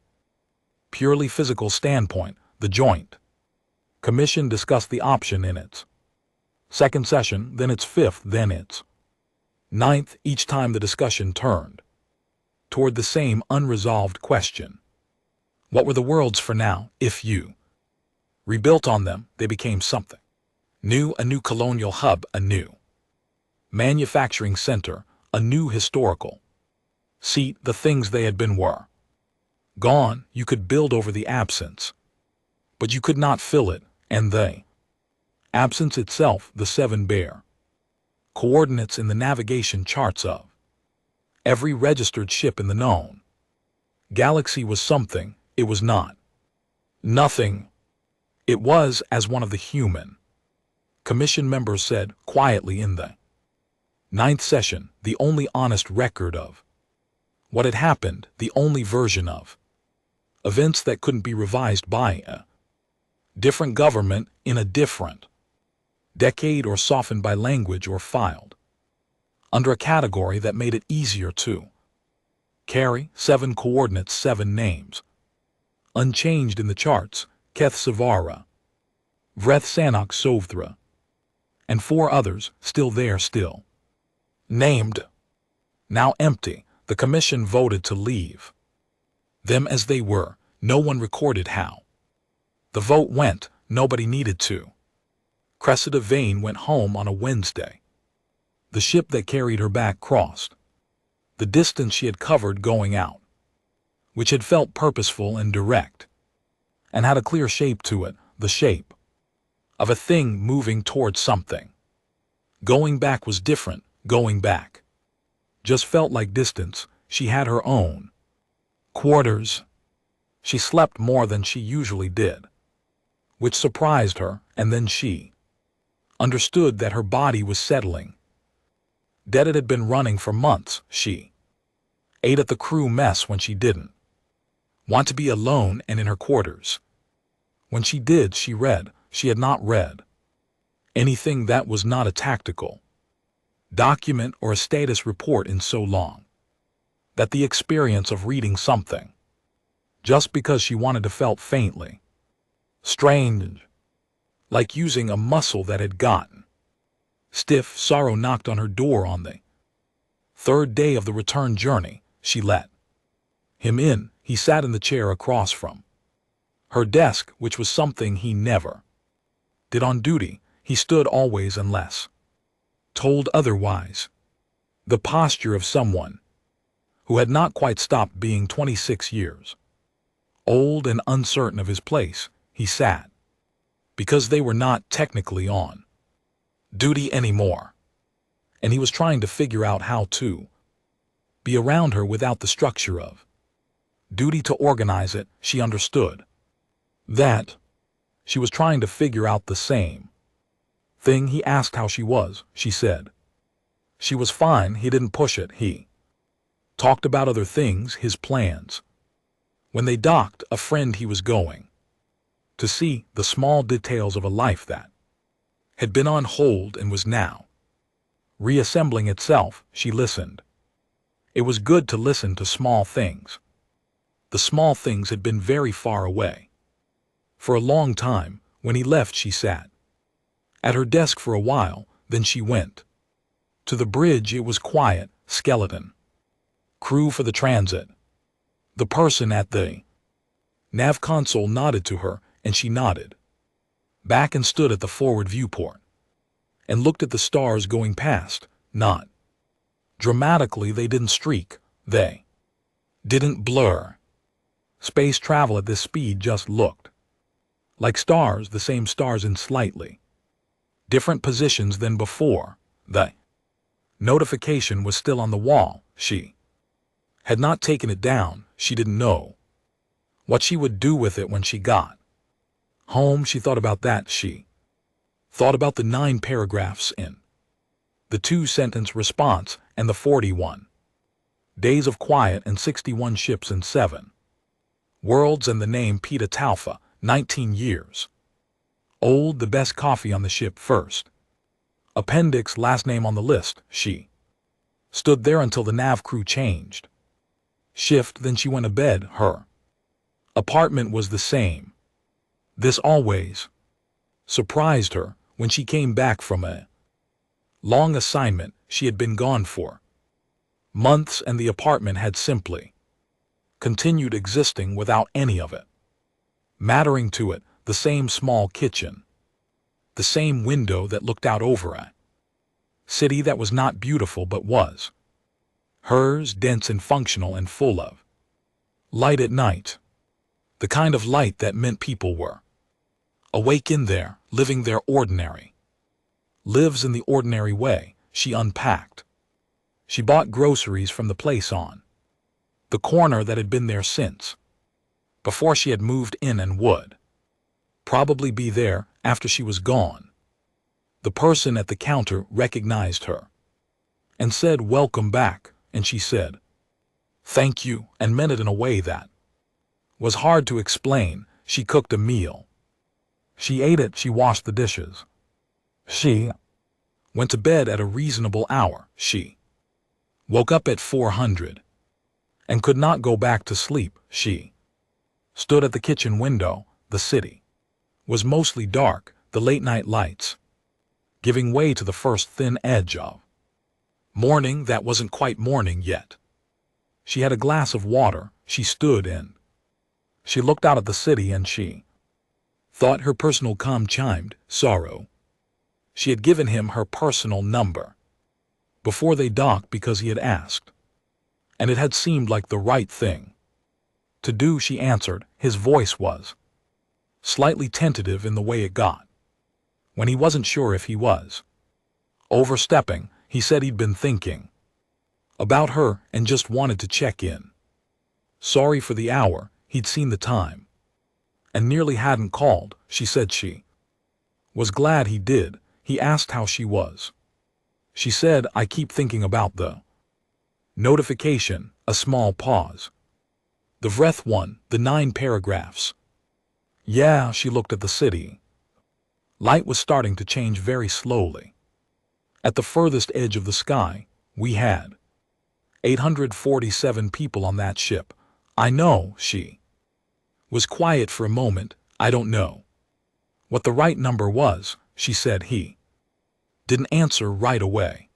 purely physical standpoint. The Joint Commission discussed the option in its 2nd session, then its 5th, then its 9th. Each time the discussion turned toward the same unresolved question. What were the worlds for now? If you rebuilt on them, they became something new, a new colonial hub, a new manufacturing center, a new historical seat. The things they had been were gone. You could build over the absence, but you could not fill it, and the absence itself, the 7 bare coordinates in the navigation charts of every registered ship in the known galaxy was something. It was not nothing. It was, as one of the human commission members said quietly in the 9th session, the only honest record of what had happened, the only version of events that couldn't be revised by a different government in a different decade or softened by language or filed under a category that made it easier to carry. 7 coordinates, 7 names, unchanged in the charts: Keth Savara, Vreth Sanok Sovthra, and 4 others still there, still named, now empty. The commission voted to leave them as they were. No one recorded how the vote went. Nobody needed to. Cressida Vane went home on a Wednesday. The ship that carried her back crossed the distance she had covered going out, which had felt purposeful and direct, and had a clear shape to it, the shape of a thing moving towards something. Going back was different. Going back just felt like distance. She had her own quarters. She slept more than she usually did, which surprised her, and then she understood that her body was settling. Dead. It had been running for months. She ate at the crew mess when she didn't want to be alone and in her quarters. When she did, she read. She had not read anything that was not a tactical document or a status report in so long that the experience of reading something just because she wanted to felt faintly strange, like using a muscle that had gotten stiff. Sorrow knocked on her door on the third day of the return journey. She let him in. He sat in the chair across from her desk, which was something he never did on duty. He stood always unless told otherwise. The posture of someone who had not quite stopped being 26 years old and uncertain of his place. He sat because they were not technically on duty anymore, and he was trying to figure out how to be around her without the structure of duty to organize it. She understood that she was trying to figure out the same thing. He asked how she was. She said she was fine. He didn't push it. He talked about other things, his plans. When they docked, a friend he was going to see, the small details of a life that had been on hold and was now reassembling itself. She listened. It was good to listen to small things. The small things had been very far away for a long time. When he left, she sat at her desk for a while, then she went to the bridge. It was quiet. Skeleton crew for the transit. The person at the nav console nodded to her, and she nodded back and stood at the forward viewport and looked at the stars going past. Not dramatically. They didn't streak. They didn't blur. Space travel at this speed just looked like stars, the same stars in slightly different positions than before. The notification was still on the wall. She had not taken it down. She didn't know what she would do with it when she got home. She thought about that. She thought about the 9 paragraphs in the 2-sentence response and the 41 days of quiet and 61 ships and 7 worlds and the name Pita Talfa, 19 years old, the best coffee on the ship first. Appendix, last name on the list. She stood there until the nav crew changed shift, then she went to bed. Her apartment was the same. This always surprised her. When she came back from a long assignment, she had been gone for months, and the apartment had simply continued existing without any of it mattering to it. The same small kitchen, the same window that looked out over a city that was not beautiful but was hers, dense and functional and full of light at night. The kind of light that meant people were awake in there, living their ordinary lives in the ordinary way. She unpacked. She bought groceries from the place on the corner that had been there since before she had moved in and would probably be there after she was gone. The person at the counter recognized her and said, "Welcome back," and she said, "Thank you," and meant it in a way that was hard to explain. She cooked a meal. She ate it. She washed the dishes. She went to bed at a reasonable hour. She woke up at 400 and could not go back to sleep. She stood at the kitchen window. The city was mostly dark, the late-night lights giving way to the first thin edge of morning that wasn't quite morning yet. She had a glass of water. She stood in. She looked out at the city, and she thought her personal comm chimed. Sorrow. She had given him her personal number before they docked because he had asked, and it had seemed like the right thing to do. She answered. His voice was slightly tentative in the way it got. When he wasn't sure if he was overstepping, he said he'd been thinking about her and just wanted to check in. Sorry for the hour. He'd seen the time and nearly hadn't called. She said she was glad he did. He asked how she was. She said, "I keep thinking about the notification." A small pause. The Vreth one, the 9 paragraphs Yeah, she looked at the city. Light was starting to change very slowly. At the furthest edge of the sky, we had 847 people on that ship. I know, she was quiet for a moment. I don't know what the right number was, she said. He didn't answer right away.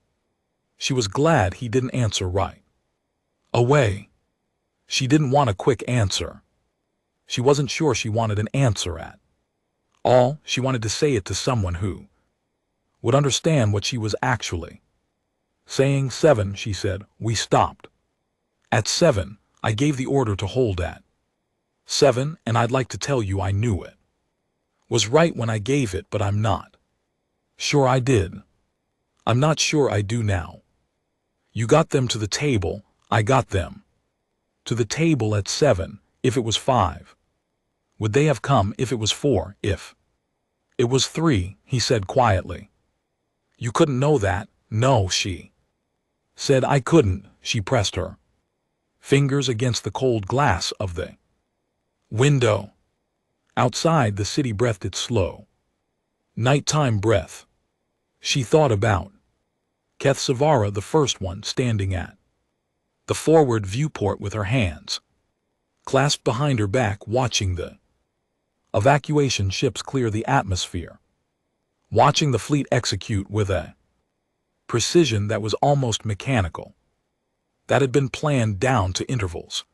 She was glad he didn't answer right away. She didn't want a quick answer. She wasn't sure she wanted an answer at all. She wanted to say it to someone who would understand what she was actually saying. 7, she said. We stopped at 7. I gave the order to hold at 7, and I'd like to tell you I knew it was right when I gave it, but I'm not sure I did. I'm not sure I do now. You got them to the table. I got them to the table at 7. If it was 5, would they have come? If it was 4, if it was 3, he said quietly. You couldn't know that. No, she said. I couldn't. She pressed her fingers against the cold glass of the window. Outside, the city breathed its slow nighttime breath. She thought about Keth Savara, the first one, standing at the forward viewport with her hands clasped behind her back, watching the evacuation ships clear the atmosphere, watching the fleet execute with a precision that was almost mechanical, that had been planned down to intervals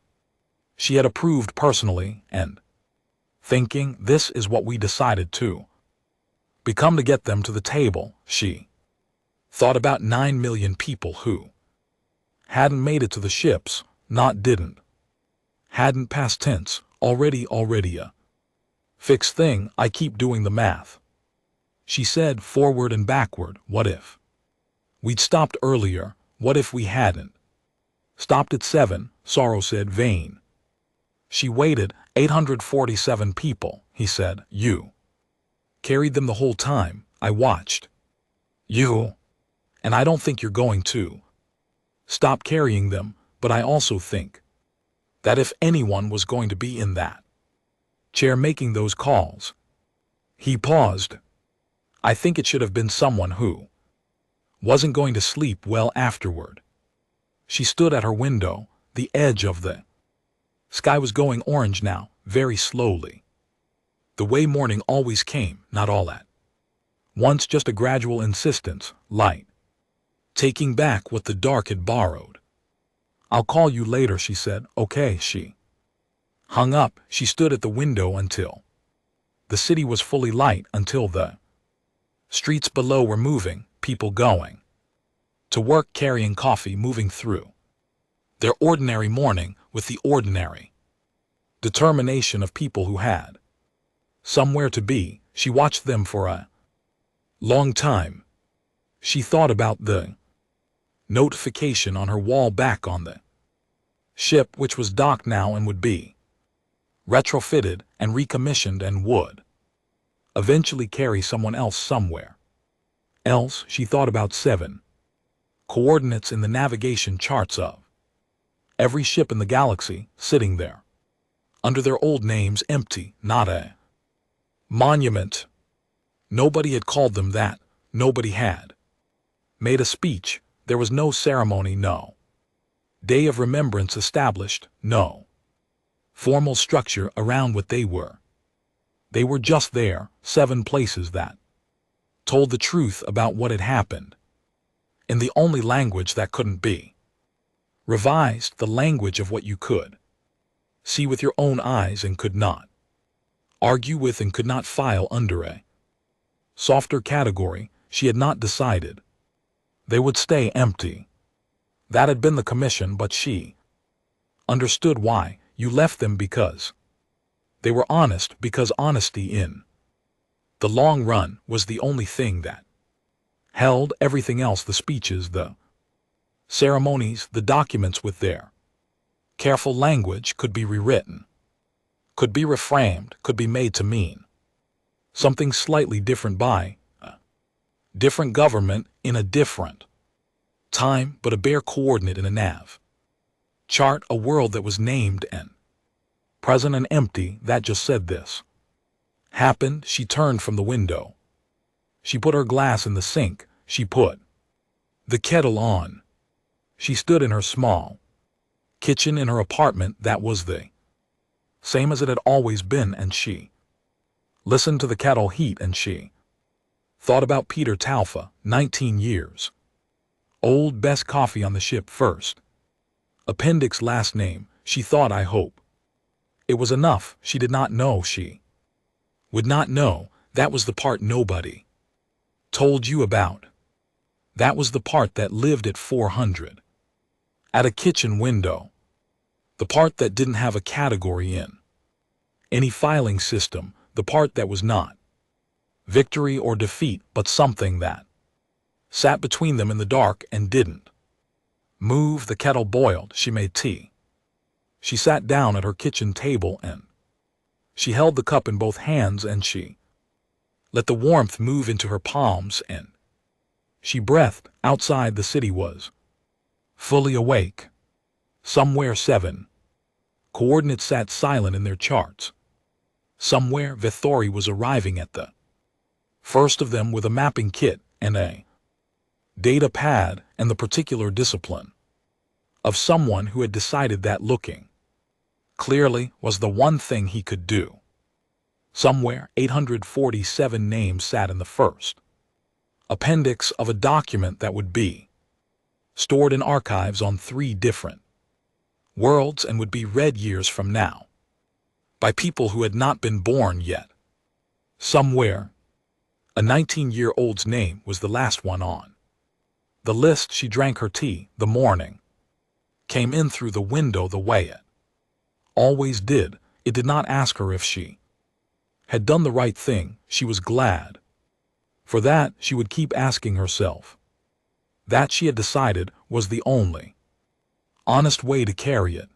she had approved personally, and thinking, this is what we decided to become to get them to the table. She thought about 9 million people who hadn't made it to the ships, not didn't, hadn't past tense, already a fixed thing. I keep doing the math, she said, forward and backward. What if we'd stopped earlier? What if we hadn't stopped at 7? Sorrow said, vain. She waited. 847 people, he said. You carried them the whole time. I watched you, and I don't think you're going to stop carrying them, but I also think that if anyone was going to be in that chair making those calls. He paused. I think it should have been someone who wasn't going to sleep well afterward. She stood at her window. The edge of the sky was going orange now, very slowly. The way morning always came, not all at once, just a gradual insistence, light taking back what the dark had borrowed. I'll call you later, she said. Okay, she hung up. She stood at the window until the city was fully light, until the streets below were moving, people going to work, carrying coffee, moving through their ordinary morning with the ordinary determination of people who had somewhere to be. She watched them for a long time. She thought about the notification on her wall back on the ship, which was docked now and would be retrofitted and recommissioned and would eventually carry someone else somewhere else. She thought about 7 coordinates in the navigation charts of every ship in the galaxy, sitting there under their old names, empty, not a monument. Nobody had called them that. Nobody had made a speech. There was no ceremony, no day of remembrance established, no formal structure around what they were. They were just there, 7 places that told the truth about what had happened, in the only language that couldn't be revised, the language of what you could see with your own eyes and could not argue with and could not file under a softer category. She had not decided they would stay empty. That had been the commission, but she understood why. You left them because they were honest, because honesty in the long run was the only thing that held. Everything else, the speeches, the ceremonies, the documents with their careful language, could be rewritten, could be reframed, could be made to mean something slightly different by a different government in a different time, but a bare coordinate in a nav chart, a world that was named and present and empty, that just said this. happened, she turned from the window. She put her glass in the sink. She put the kettle on. She stood in her small kitchen in her apartment that was the same as it had always been, and she listened to the kettle heat, and she thought about Peter Talfa, 19 years old, best coffee on the ship first. Appendix last name, she thought, I hope it was enough. She did not know she would not know. That was the part nobody told you about. That was the part that lived at 400 at a kitchen window. The part that didn't have a category in any filing system. The part that was not victory or defeat, but something that sat between them in the dark and didn't move. The kettle boiled. She made tea. She sat down at her kitchen table and she held the cup in both hands, and she let the warmth move into her palms, and she breathed. Outside, the city was fully awake. Somewhere 7 coordinates sat silent in their charts. Somewhere Vithori was arriving at the first of them with a mapping kit and a data pad and the particular discipline of someone who had decided that looking clearly was the one thing he could do. Somewhere 847 names sat in the first appendix of a document that would be stored in archives on 3 different worlds and would be read years from now by people who had not been born yet. Somewhere, a 19-year-old's name was the last one on the list. She drank her tea. The morning came in through the window the way it always did. It did not ask her if she had done the right thing. She was glad. For that, she would keep asking herself. That she had decided was the only honest way to carry it.